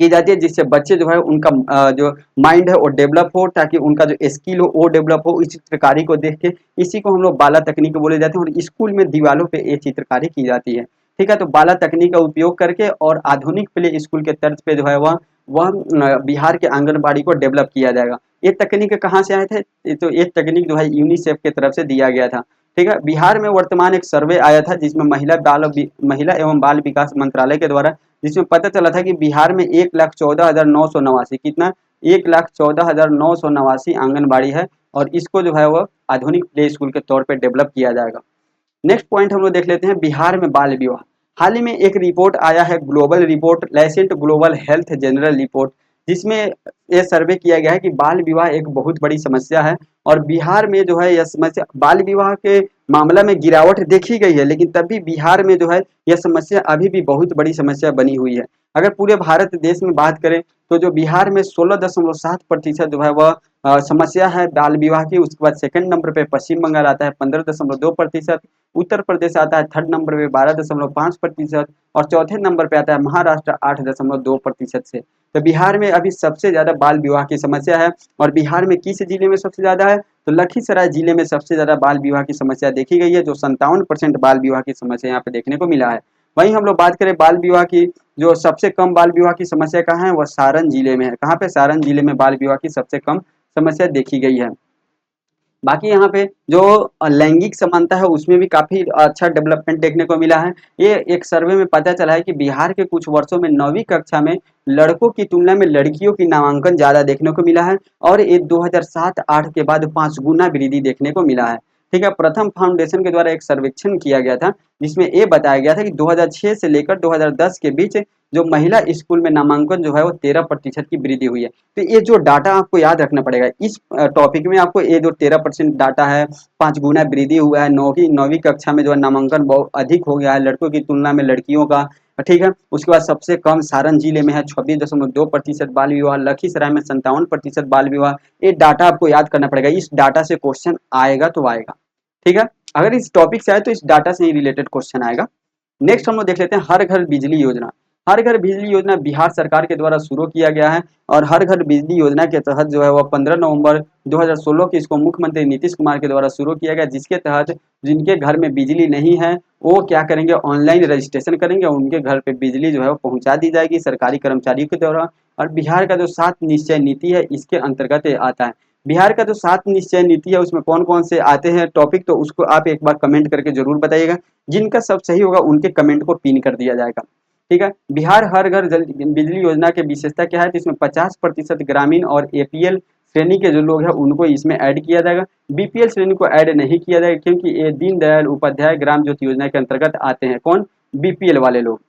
की जाती है, जिससे बच्चे जो है उनका जो माइंड है वो डेवलप हो, ताकि उनका जो स्किल हो वो डेवलप हो इस चित्रकारी को देख के। इसी को हम लोग बाला तकनीक बोले जाते हैं, और स्कूल में दीवारों पे ये चित्रकारी की जाती है, ठीक है। तो बाला तकनीक का उपयोग करके और आधुनिक प्ले स्कूल के तर्ज पे जो है वह बिहार के आंगनबाड़ी को डेवलप किया जाएगा। ये तकनीक कहाँ से आए थे, तो ये तकनीक जो है यूनिसेफ की तरफ से दिया गया था, ठीक है। बिहार में वर्तमान एक सर्वे आया था जिसमें महिला एवं बाल विकास मंत्रालय के द्वारा, जिसमें पता चला था कि बिहार में 1,14,989 कितना 1,14,989 आंगनबाड़ी है, और इसको जो है वो आधुनिक प्ले स्कूल के तौर पे डेवलप किया जाएगा। नेक्स्ट पॉइंट हम लोग देख लेते हैं बिहार में बाल विवाह। हाल ही में एक रिपोर्ट आया है, global report Lancet global health journal report, जिसमें ये सर्वे किया गया है कि बाल विवाह एक बहुत बड़ी समस्या है, और बिहार में जो है यह समस्या बाल विवाह के मामला में गिरावट देखी गई है, लेकिन तब भी बिहार में जो है यह समस्या अभी भी बहुत बड़ी समस्या बनी हुई है। अगर पूरे भारत देश में बात करें तो जो बिहार में 16.7% जो है वह समस्या है बाल विवाह की। उसके बाद सेकंड नंबर पे पश्चिम बंगाल आता है 15.2%, उत्तर प्रदेश आता है थर्ड नंबर पे 12.5%, और चौथे नंबर पे आता है महाराष्ट्र 8.2% से। तो बिहार में अभी सबसे ज्यादा बाल विवाह की समस्या है। और बिहार में किस जिले में सबसे ज्यादा है, तो लखीसराय जिले में सबसे ज्यादा बाल विवाह की समस्या देखी गई है, जो 57% बाल विवाह की समस्या यहाँ पे देखने को मिला है। वहीं हम लोग बात करें बाल विवाह की, जो सबसे कम बाल विवाह की समस्या कहाँ है, वह सारण जिले में है। कहाँ पे, सारण जिले में बाल विवाह की सबसे कम समस्या देखी गई है। बाकी यहाँ पे जो लैंगिक समानता है उसमें भी काफी अच्छा डेवलपमेंट देखने को मिला है। ये एक सर्वे में पता चला है कि बिहार के कुछ वर्षों में 9वीं कक्षा में लड़कों की तुलना में लड़कियों की नामांकन ज्यादा देखने को मिला है, और ये 2007-8 के बाद 5 गुना वृद्धि देखने को मिला है, ठीक है। प्रथम फाउंडेशन के द्वारा एक सर्वेक्षण किया गया था, जिसमें ये बताया गया था कि 2006 से लेकर 2010 के बीच जो महिला स्कूल में नामांकन जो है वो 13% की वृद्धि हुई है। तो ये जो डाटा आपको याद रखना पड़ेगा इस टॉपिक में, आपको ये जो 13% डाटा है, 5 गुना वृद्धि हुआ है, नौवीं कक्षा में जो है नामांकन बहुत अधिक हो गया है लड़कों की तुलना में लड़कियों का, ठीक है। उसके बाद सबसे कम सारण जिले में है 26.2% बाल विवाह, लखीसराय में 57% बाल विवाह। ये डाटा आपको याद करना पड़ेगा, इस डाटा से क्वेश्चन आएगा तो आएगा, ठीक है। अगर इस टॉपिक से आए तो इस डाटा से ही रिलेटेड क्वेश्चन आएगा। नेक्स्ट हम लोग देख लेते हैं हर घर बिजली योजना। हर घर बिजली योजना बिहार सरकार के द्वारा शुरू किया गया है, और हर घर बिजली योजना के तहत जो है वह 15 नवंबर 2016 की इसको मुख्यमंत्री नीतीश कुमार के द्वारा शुरू किया गया, जिसके तहत जिनके घर में बिजली नहीं है वो क्या करेंगे, ऑनलाइन रजिस्ट्रेशन करेंगे, उनके घर पे बिजली जो है वो पहुंचा दी जाएगी सरकारी कर्मचारियों के द्वारा। और बिहार का जो 7 निश्चय नीति है इसके अंतर्गत आता है। बिहार का जो 7 निश्चय नीति है उसमें कौन कौन से आते हैं टॉपिक, तो उसको आप एक बार कमेंट करके जरूर बताइएगा। जिनका सब सही होगा उनके कमेंट को पिन कर दिया जाएगा, ठीक है। बिहार हर घर जल बिजली योजना की विशेषता क्या है, तो इसमें 50% ग्रामीण और एपीएल श्रेणी के जो लोग हैं उनको इसमें ऐड किया जाएगा। बीपीएल श्रेणी को ऐड नहीं किया जाएगा, क्योंकि ये दीनदयाल उपाध्याय ग्राम ज्योति योजना के अंतर्गत आते हैं। कौन, बीपीएल वाले लोग।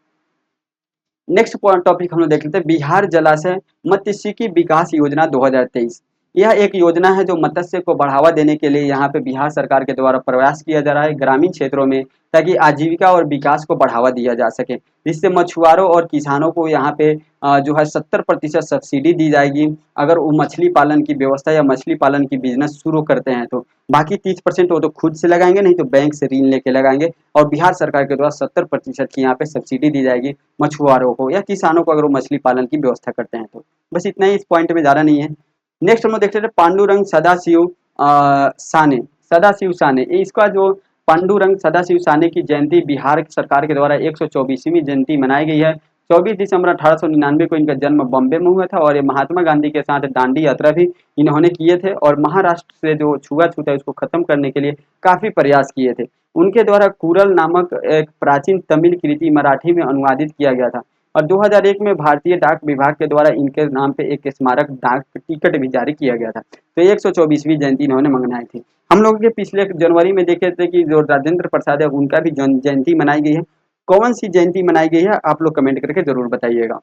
नेक्स्ट टॉपिक हम लोग देख लेते हैं, बिहार जलाशय मत्स्यिकी विकास योजना 2023। यह एक योजना है जो मत्स्य को बढ़ावा देने के लिए यहाँ पे बिहार सरकार के द्वारा प्रयास किया जा रहा है ग्रामीण क्षेत्रों में, ताकि आजीविका और विकास को बढ़ावा दिया जा सके। जिससे मछुआरों और किसानों को यहाँ पे जो है 70% सब्सिडी दी जाएगी अगर वो मछली पालन की व्यवस्था या मछली पालन की बिजनेस शुरू करते हैं तो। बाकी 30% वो तो खुद से लगाएंगे, नहीं तो बैंक से ऋण लेके लगाएंगे, और बिहार सरकार के द्वारा 70% की यहाँ पे सब्सिडी दी जाएगी मछुआरों को या किसानों को अगर वो मछली पालन की व्यवस्था करते हैं तो। बस इतना ही, इस पॉइंट में ज़्यादा नहीं है। नेक्स्ट हम लोग देखते हैं पांडुरंग सदाशिव साने, सदाशिव साने, इसका जो पांडुरंग सदाशिव साने की जयंती बिहार सरकार के द्वारा 124वीं जयंती मनाई गई है। 24 दिसंबर 1899 को इनका जन्म बॉम्बे में हुआ था और ये महात्मा गांधी के साथ दांडी यात्रा भी इन्होंने किए थे और महाराष्ट्र से जो छुआछूत है उसको खत्म करने के लिए काफी प्रयास किए थे। उनके द्वारा कुरल नामक एक प्राचीन तमिल कृति मराठी में अनुवादित किया गया था और 2001 में भारतीय डाक विभाग के द्वारा इनके नाम पे एक स्मारक डाक टिकट भी जारी किया गया था। तो 124वीं जयंती इन्होंने मनाई थी। हम लोग के पिछले जनवरी में देखे थे कि जो राजेंद्र प्रसाद है उनका भी जयंती मनाई गई है। कौन सी जयंती मनाई गई है आप लोग कमेंट करके जरूर बताइएगा।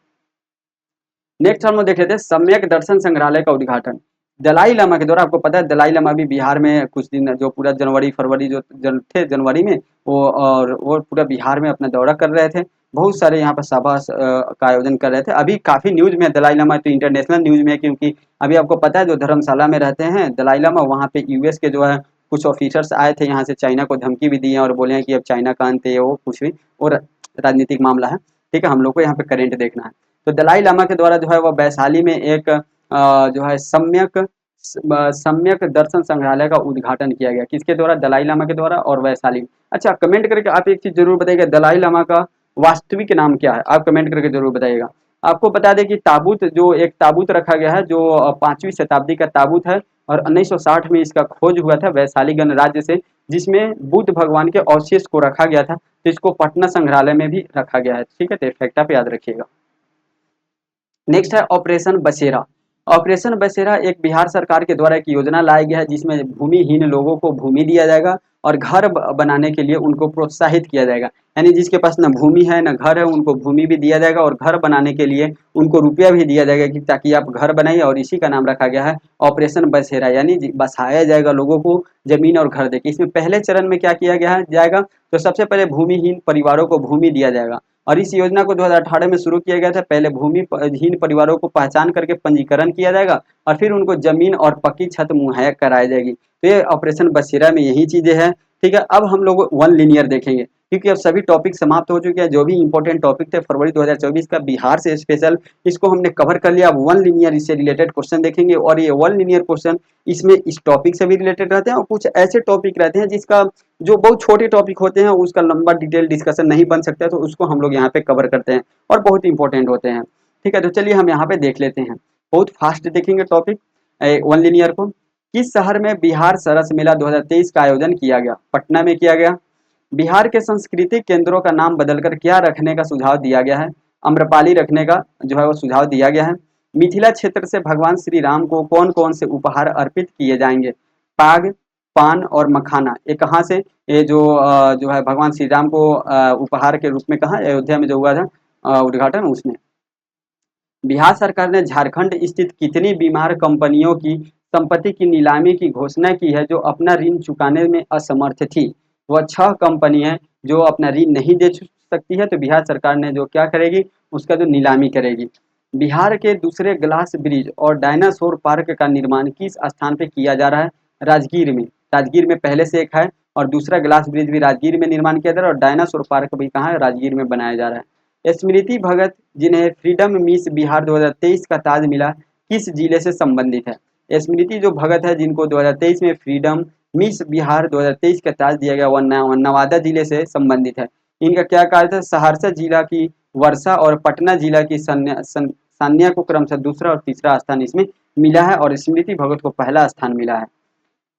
नेक्स्ट हम लोग देख लेते हैं सम्यक दर्शन संग्रहालय का उद्घाटन दलाई लामा के द्वारा। आपको पता है दलाई लामा भी बिहार में कुछ दिन जो पूरा जनवरी फरवरी जो थे जनवरी में वो पूरा बिहार में अपना दौरा कर रहे थे। बहुत सारे यहाँ पर सभा का आयोजन कर रहे थे। अभी काफी न्यूज में है दलाई लामा, तो इंटरनेशनल न्यूज में है क्योंकि अभी आपको पता है जो धर्मशाला में रहते हैं दलाई लामा, वहाँ पे यूएस के जो है कुछ ऑफिसर्स आए थे यहाँ से, चाइना को धमकी भी दी है और बोले हैं कि अब चाइना का अंत है, वो कुछ भी और राजनीतिक मामला है। ठीक है, हम लोग को यहाँ पे करेंट देखना है। तो दलाई लामा के द्वारा जो है वह वैशाली में एक जो है सम्यक दर्शन संग्रहालय का उद्घाटन किया गया। किसके द्वारा? दलाई लामा के द्वारा और वैशाली। अच्छा, कमेंट करके आप एक चीज जरूर बताइएगा, दलाई लामा का वास्तविक नाम क्या है? आप कमेंट करके जरूर बताइएगा। आपको बता दें कि ताबूत, जो एक ताबूत रखा गया है जो 5वीं शताब्दी का ताबूत है और 1960 में इसका खोज हुआ था वैशाली गणराज्य से, जिसमें बुद्ध भगवान के अवशेष को रखा गया था। तो इसको पटना संग्रहालय में भी रखा गया है। ठीक है, तो फैक्ट आप याद रखिएगा। नेक्स्ट है ऑपरेशन बसेरा। ऑपरेशन बसेरा एक बिहार सरकार के द्वारा एक योजना लाया गया है जिसमें भूमिहीन लोगों को भूमि दिया जाएगा और घर बनाने के लिए उनको प्रोत्साहित किया जाएगा। यानी जिसके पास न भूमि है न घर है उनको भूमि भी दिया जाएगा और घर बनाने के लिए उनको रुपया भी दिया जाएगा कि ताकि आप घर बनाइए, और इसी का नाम रखा गया है ऑपरेशन बसेरा, यानी बसाया जाएगा लोगों को जमीन और घर देके। इसमें पहले चरण में क्या किया गया है जाएगा, तो सबसे पहले भूमिहीन परिवारों को भूमि दिया जाएगा और इस योजना को 2018 में शुरू किया गया था। पहले भूमिहीन परिवारों को पहचान करके पंजीकरण किया जाएगा और फिर उनको जमीन और पक्की छत मुहैया कराई जाएगी। तो ये ऑपरेशन बसेरा में यही चीजें हैं। ठीक है, अब हम लोग वन लिनियर देखेंगे क्योंकि अब सभी टॉपिक समाप्त हो चुके हैं। जो भी इंपॉर्टेंट टॉपिक थे फरवरी 2024 का बिहार से स्पेशल, इसको हमने कवर कर लिया। अब वन लिनियर इससे रिलेटेड क्वेश्चन देखेंगे और ये वन लिनियर क्वेश्चन इसमें इस टॉपिक से भी रिलेटेड रहते हैं और कुछ ऐसे टॉपिक रहते हैं जिसका जो बहुत छोटे टॉपिक होते हैं उसका लंबा डिटेल डिस्कशन नहीं बन सकता, तो उसको हम लोग यहाँ पे कवर करते हैं और बहुत इंपॉर्टेंट होते हैं। ठीक है, तो चलिए हम यहाँ पे देख लेते हैं, बहुत फास्ट देखेंगे टॉपिक वन लिनियर को। किस शहर में बिहार सरस मेला 2023 का आयोजन किया गया? पटना में किया गया। बिहार के सांस्कृतिक केंद्रों का नाम बदलकर क्या रखने का सुझाव दिया गया है? अम्रपाली रखने का जो है वो सुझाव दिया गया है। मिथिला क्षेत्र से भगवान श्री राम को कौन कौन से उपहार अर्पित किए जाएंगे? पाग, पान और मखाना। ये कहाँ से? ये जो है भगवान श्री राम को उपहार के रूप में, कहाँ? अयोध्या में जो हुआ था उद्घाटन, उसमें। बिहार सरकार ने झारखंड स्थित कितनी बीमार कंपनियों की संपत्ति की नीलामी की घोषणा की है जो अपना ऋण चुकाने में असमर्थ थी? वह 6 कंपनी है जो अपना ऋण नहीं दे सकती है, तो बिहार सरकार ने जो क्या करेगी उसका जो नीलामी करेगी। बिहार के दूसरे ग्लास ब्रिज और डायनासोर पार्क का निर्माण किस स्थान पे किया जा रहा है? राजगीर में। राजगीर में पहले से एक है और दूसरा ग्लास ब्रिज भी राजगीर में निर्माण किया जा रहा है और डायनासोर पार्क भी कहाँ है? राजगीर में बनाया जा रहा है। स्मृति भगत जिन्हें फ्रीडम मिस बिहार 2023 का ताज मिला किस जिले से संबंधित है? स्मृति जो भगत है जिनको 2023 में फ्रीडम मिस बिहार 2023 का ताज दिया गया, वह नवादा जिले से संबंधित है। इनका क्या कार्य था? सहरसा जिला की वर्षा और पटना जिला की सान्या को क्रमशः दूसरा और तीसरा स्थान इसमें मिला है और स्मृति भगत को पहला स्थान मिला है।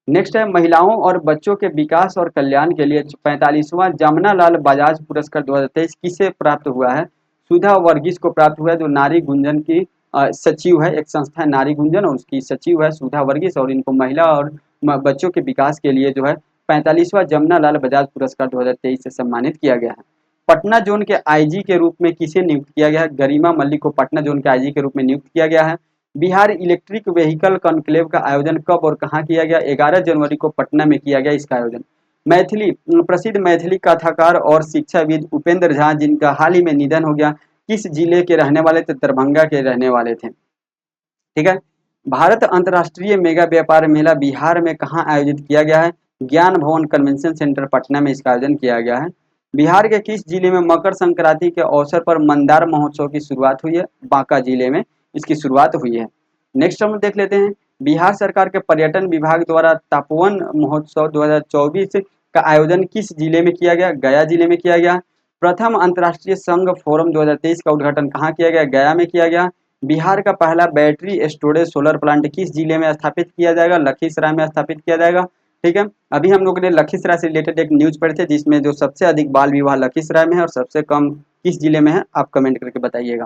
नेक्स्ट है महिलाओं और बच्चों के विकास और कल्याण के लिए 45वां जमनालाल बजाज पुरस्कार 2023 किसे प्राप्त हुआ है? सुधा वर्गीस को प्राप्त हुआ है, जो नारी गुंजन की सचिव है। एक संस्था है नारी गुंजन और उसकी सचिव है सुधा वर्गीस, और इनको महिला और बच्चों के विकास के लिए जो है 45वां जमनालाल बजाज पुरस्कार 2023 से सम्मानित किया गया है। पटना जोन के आईजी के रूप में किसे नियुक्त किया गया है? गरिमा मलिक को पटना जोन के आईजी के रूप में नियुक्त किया गया है। बिहार इलेक्ट्रिक व्हीकल कॉन्क्लेव का आयोजन कब और कहाँ किया गया? 11 जनवरी को पटना में किया गया इसका आयोजन। मैथिली, प्रसिद्ध मैथिली कथाकार और शिक्षाविद उपेंद्र झा, जिनका हाल ही में निधन हो गया, किस जिले के रहने वाले थे? दरभंगा के रहने वाले थे। ठीक है। भारत अंतर्राष्ट्रीय मेगा व्यापार मेला बिहार में कहाँ आयोजित किया गया है? ज्ञान भवन कन्वेंशन सेंटर पटना में इसका आयोजन किया गया है। बिहार के किस जिले में मकर संक्रांति के अवसर पर मंदार महोत्सव की शुरुआत हुई है? बांका जिले में इसकी शुरुआत हुई है। नेक्स्ट हम देख लेते हैं, बिहार सरकार के पर्यटन विभाग द्वारा तपोवन महोत्सव 2024 का आयोजन किस जिले में किया गया? गया जिले में किया गया। प्रथम अंतर्राष्ट्रीय संघ फोरम 2023 का उद्घाटन कहाँ किया गया? गया में किया गया। बिहार का पहला बैटरी स्टोरेज सोलर प्लांट किस जिले में स्थापित किया जाएगा? लखीसराय में स्थापित किया जाएगा। ठीक है। अभी हम लोगों ने लखीसराय से रिलेटेड एक न्यूज पढ़े थे, जिसमें जो सबसे अधिक बाल विवाह लखीसराय में है और सबसे कम किस जिले में है, आप कमेंट करके बताइएगा।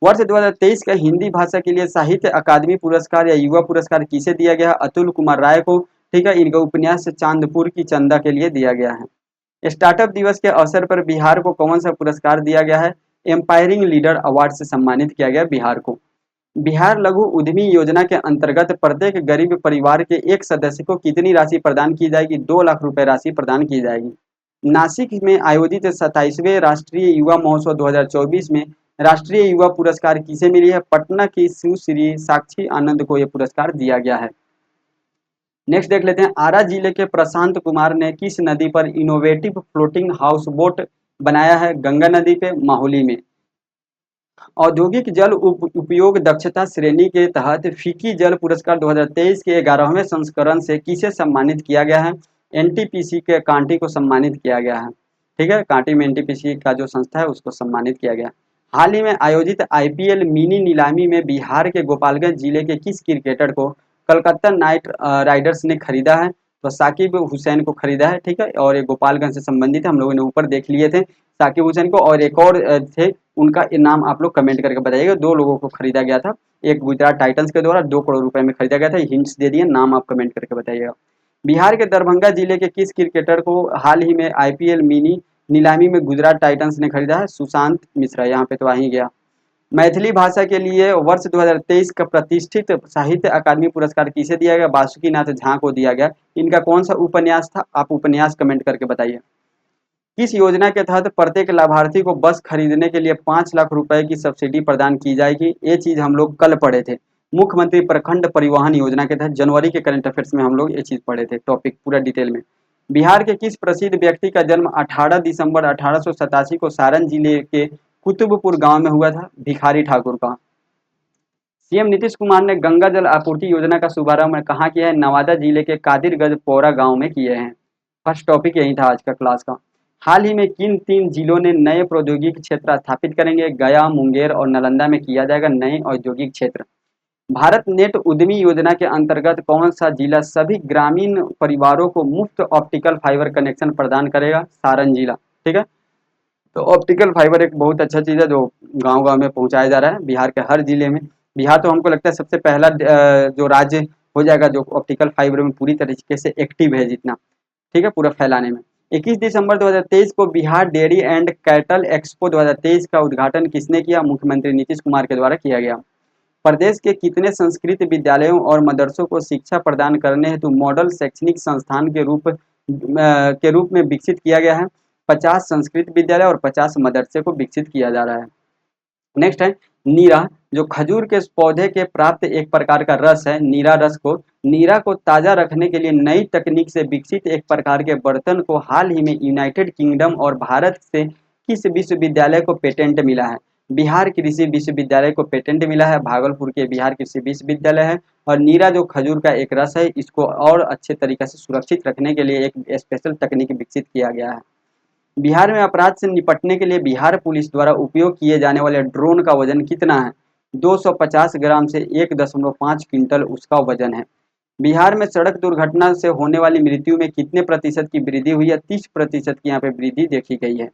वर्ष 2023 का हिंदी भाषा के लिए साहित्य अकादमी पुरस्कार या युवा पुरस्कार किसे दिया गया? अतुल कुमार राय को। ठीक है। इनका उपन्यास चांदपुर की चंदा के लिए दिया गया है। स्टार्टअप दिवस के अवसर पर बिहार को कौन सा पुरस्कार दिया गया है? एम्पायरिंग लीडर अवार्ड से सम्मानित किया गया बिहार को। बिहार लघु उद्यमी योजना के अंतर्गत प्रत्येक गरीब परिवार के एक सदस्य को कितनी राशि प्रदान की जाएगी? 2 लाख रुपए राशि प्रदान की जाएगी। नासिक में आयोजित 27वें राष्ट्रीय युवा महोत्सव 2024 में राष्ट्रीय युवा पुरस्कार किसे मिली है? पटना की सुश्री साक्षी आनंद को यह पुरस्कार दिया गया है। नेक्स्ट देख लेते हैं, आरा जिले के प्रशांत कुमार ने किस नदी पर इनोवेटिव फ्लोटिंग हाउस बोट बनाया है? गंगा नदी पे, माहुली में। औद्योगिक जल उपयोग दक्षता श्रेणी के तहत फीकी जल पुरस्कार 2023 के 11वें संस्करण से किसे सम्मानित किया गया है? एनटीपीसी के कांटी को सम्मानित किया गया है। ठीक है। कांटी में एनटीपीसी का जो संस्था है उसको सम्मानित किया गया। हाल ही में आयोजित आईपीएल मिनी नीलामी में बिहार के गोपालगंज जिले के किस क्रिकेटर को कलकत्ता नाइट राइडर्स ने खरीदा है? तो साकिब हुसैन को खरीदा है। ठीक है। और ये गोपालगंज से संबंधित हम लोगों ने ऊपर देख लिए थे साकिब हुसैन को, और एक और थे, उनका नाम आप लोग कमेंट करके बताइएगा। 2 लोगों को खरीदा गया था, एक गुजरात टाइटंस के द्वारा 2 करोड़ रुपए में खरीदा गया था। हिंट्स दे दिए, नाम आप कमेंट करके बताइएगा। बिहार के दरभंगा जिले के किस क्रिकेटर को हाल ही में आईपीएल मिनी नीलामी में गुजरात टाइटंस ने खरीदा है? सुशांत मिश्रा। यहाँ पे तो आ ही गया। मैथिली भाषा के लिए वर्ष 2023 का प्रतिष्ठित साहित्य अकादमी पुरस्कार किसे दिया गया? बासुकीनाथ झा को दिया गया। इनका कौन सा उपन्यास था? आप उपन्यास कमेंट करके बताइए। किस योजना के तहत प्रत्येक लाभार्थी को बस खरीदने के लिए 5 लाख रुपए की सब्सिडी प्रदान की जाएगी? ये चीज हम लोग कल पढ़े थे। मुख्यमंत्री प्रखंड परिवहन योजना के तहत जनवरी के करंट अफेयर्स में हम लोग ये चीज पढ़े थे, टॉपिक पूरा डिटेल में। बिहार के किस प्रसिद्ध व्यक्ति का जन्म 18 दिसंबर 1887 को सारण जिले के कुतुबपुर गांव में हुआ था? भिखारी ठाकुर का। सीएम नीतीश कुमार ने गंगा जल आपूर्ति योजना का शुभारंभ कहाँ किया है? नवादा जिले के कादिरगंज पौरा गांव में किए हैं। फर्स्ट टॉपिक यही था आज का क्लास का। हाल ही में किन 3 जिलों ने नए प्रौद्योगिकी क्षेत्र स्थापित करेंगे? गया, मुंगेर और नालंदा में किया जाएगा नए औद्योगिक क्षेत्र। भारत नेट उद्यमी योजना के अंतर्गत कौन सा जिला सभी ग्रामीण परिवारों को मुफ्त ऑप्टिकल फाइबर कनेक्शन प्रदान करेगा? सारण जिला। ठीक है। तो ऑप्टिकल फाइबर एक बहुत अच्छा चीज़ है जो गांव गांव में पहुंचाया जा रहा है बिहार के हर जिले में। बिहार तो हमको लगता है सबसे पहला जो राज्य हो जाएगा जो ऑप्टिकल फाइबर में पूरी तरीके से एक्टिव है जितना। ठीक है। पूरा फैलाने में। 21 दिसंबर 2023 को Bihar dairy and cattle expo 2023 का उद्घाटन किसने किया? मुख्यमंत्री नीतीश कुमार के द्वारा किया गया। प्रदेश के कितने संस्कृत विद्यालयों और मदरसों को शिक्षा प्रदान करने हेतु मॉडल शैक्षणिक संस्थान के रूप में विकसित किया गया है? 50 संस्कृत विद्यालय और 50 मदरसे को विकसित किया जा रहा है। नेक्स्ट है नीरा, जो खजूर के पौधे के प्राप्त एक प्रकार का रस है। नीरा को ताजा रखने के लिए नई तकनीक से विकसित एक प्रकार के बर्तन को हाल ही में यूनाइटेड किंगडम और भारत से किस विश्वविद्यालय को पेटेंट मिला है? बिहार कृषि विश्वविद्यालय को पेटेंट मिला है। भागलपुर के बिहार कृषि विश्वविद्यालय है। और नीरा जो खजूर का एक रस है, इसको और अच्छे तरीके से सुरक्षित रखने के लिए एक स्पेशल तकनीक विकसित किया गया है। बिहार में अपराध से निपटने के लिए बिहार पुलिस द्वारा उपयोग किए जाने वाले ड्रोन का वजन कितना है? 250 ग्राम से 1.5 क्विंटल उसका वजन है। बिहार में सड़क दुर्घटना से होने वाली मृत्यु में कितने प्रतिशत की वृद्धि हुई है? 30% की यहाँ पे वृद्धि देखी गई है।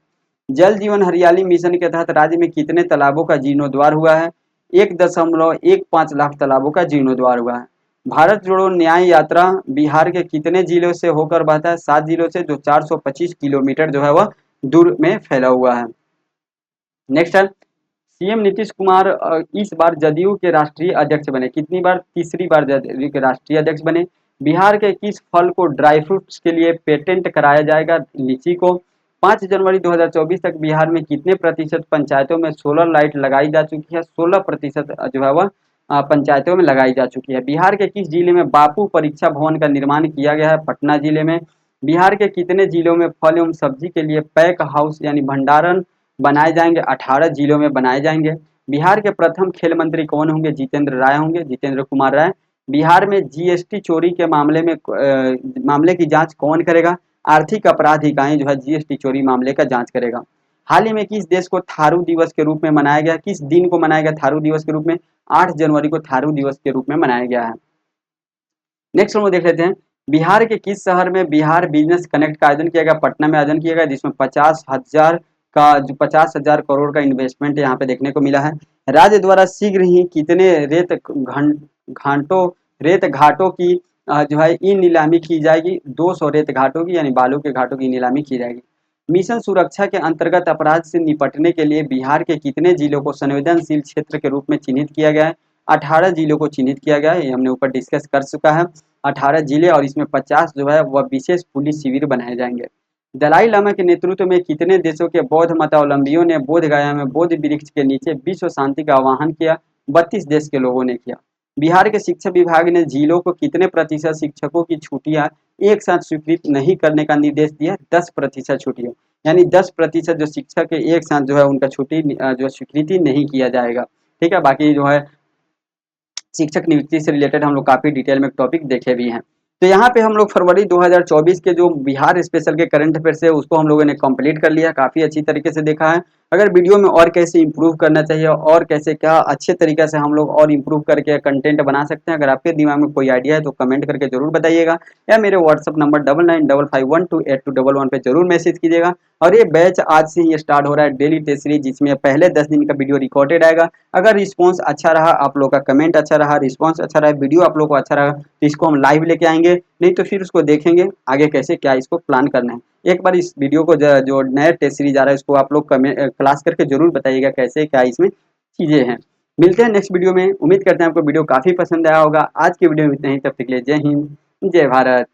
जल जीवन हरियाली मिशन के तहत राज्य में कितने तालाबों का जीर्णोद्वार हुआ है? 1.15 लाख तालाबों का जीर्णोद्वार हुआ है। भारत जोड़ो न्याय यात्रा बिहार के कितने जिलों से होकर बहता है? 7 जिलों से, जो 425 किलोमीटर जो है वह दूर में फैला हुआ है। नेक्स्ट है सीएम नीतीश कुमार इस बार जदयू के राष्ट्रीय अध्यक्ष बने। कितनी बार? तीसरी बार जदयू के राष्ट्रीय अध्यक्ष बने। बिहार के किस फल को ड्राई फ्रूट्स के लिए पेटेंट कराया जाएगा? लीची को। 5 जनवरी 2024 तक बिहार में कितने प्रतिशत पंचायतों में सोलर लाइट लगाई जा चुकी है? 16% जो है वह पंचायतों में लगाई जा चुकी है। बिहार के किस जिले में बापू परीक्षा भवन का निर्माण किया गया है? पटना जिले में। बिहार के कितने जिलों में फल एवं सब्जी के लिए पैक हाउस यानी भंडारण बनाए जाएंगे? 18 जिलों में बनाए जाएंगे। बिहार के प्रथम खेल मंत्री कौन होंगे? जितेंद्र राय होंगे, जितेंद्र कुमार राय। बिहार में जीएसटी चोरी के मामले की जांच कौन करेगा? आर्थिक अपराध इकाई जो है जीएसटी चोरी मामले का जांच करेगा। हाल ही में किस देश को थारू दिवस के रूप में मनाया गया? किस दिन को मनाया गया थारू दिवस के रूप में? 8 जनवरी को थारू दिवस के रूप में मनाया गया है। नेक्स्ट हम लोग देख लेते हैं बिहार के किस शहर में बिहार बिजनेस कनेक्ट का आयोजन किया गया? पटना में आयोजन किया गया, जिसमें 50,000 करोड़ का इन्वेस्टमेंट यहाँ पे देखने को मिला है। राज्य द्वारा शीघ्र ही कितने रेत घाटों की जो है ई नीलामी की जाएगी? 200 रेत घाटों की यानी बालू के घाटों की नीलामी की जाएगी। मिशन सुरक्षा के अंतर्गत अपराध से निपटने के लिए बिहार के कितने जिलों को संवेदनशील क्षेत्र के रूप में चिन्हित किया गया है? 18 जिलों को चिन्हित किया गया है, ये हमने ऊपर डिस्कस कर चुका है। 18 जिले और इसमें 50 जो है वह विशेष पुलिस शिविर बनाए जाएंगे। दलाई लामा के नेतृत्व में कितने देशों के बौद्ध मतावलंबियों ने बोध गया में बोध वृक्ष के नीचे विश्व शांति का आह्वान किया? 32 देश के लोगों ने किया। बिहार के शिक्षा विभाग ने जिलों को कितने प्रतिशत शिक्षकों की छुट्टियां एक साथ स्वीकृत नहीं करने का निर्देश दिया? 10% छुट्टियां, यानी 10% जो शिक्षक है एक साथ जो है उनका छुट्टी जो स्वीकृति नहीं किया जाएगा। ठीक है, बाकी जो है शिक्षक नियुक्ति से रिलेटेड हम लोग काफी डिटेल में टॉपिक देखे भी हैं। तो यहाँ पे हम लोग फरवरी 2024 के जो बिहार स्पेशल के करंट अफेयर है उसको हम लोगों ने कंप्लीट कर लिया, काफी अच्छी तरीके से देखा है। अगर वीडियो में और कैसे इंप्रूव करना चाहिए और कैसे क्या अच्छे तरीके से हम लोग और इंप्रूव करके कंटेंट बना सकते हैं, अगर आपके दिमाग में कोई आइडिया है तो कमेंट करके जरूर बताइएगा, या मेरे व्हाट्सअप नंबर 9955128211 पे जरूर मैसेज कीजिएगा। और ये बैच आज से ही स्टार्ट हो रहा है, डेली टेस्ट सीरीज, जिसमें पहले 10 दिन का वीडियो रिकॉर्डेड आएगा। अगर रिस्पॉन्स अच्छा रहा, आप लोग का कमेंट अच्छा रहा, रिस्पॉन्स अच्छा रहा, वीडियो आप लोग को अच्छा रहा, तो इसको हम लाइव लेके आएंगे, नहीं तो फिर उसको देखेंगे आगे कैसे क्या इसको प्लान करना है। एक बार इस वीडियो को जो नया टेस्ट सीरीज आ रहा है उसको आप लोग क्लास करके जरूर बताइएगा कैसे क्या इसमें चीजें हैं। मिलते हैं नेक्स्ट वीडियो में, उम्मीद करते हैं आपको वीडियो काफी पसंद आया होगा। आज की वीडियो में इतना ही, तब तक के लिए जय हिंद, जय भारत।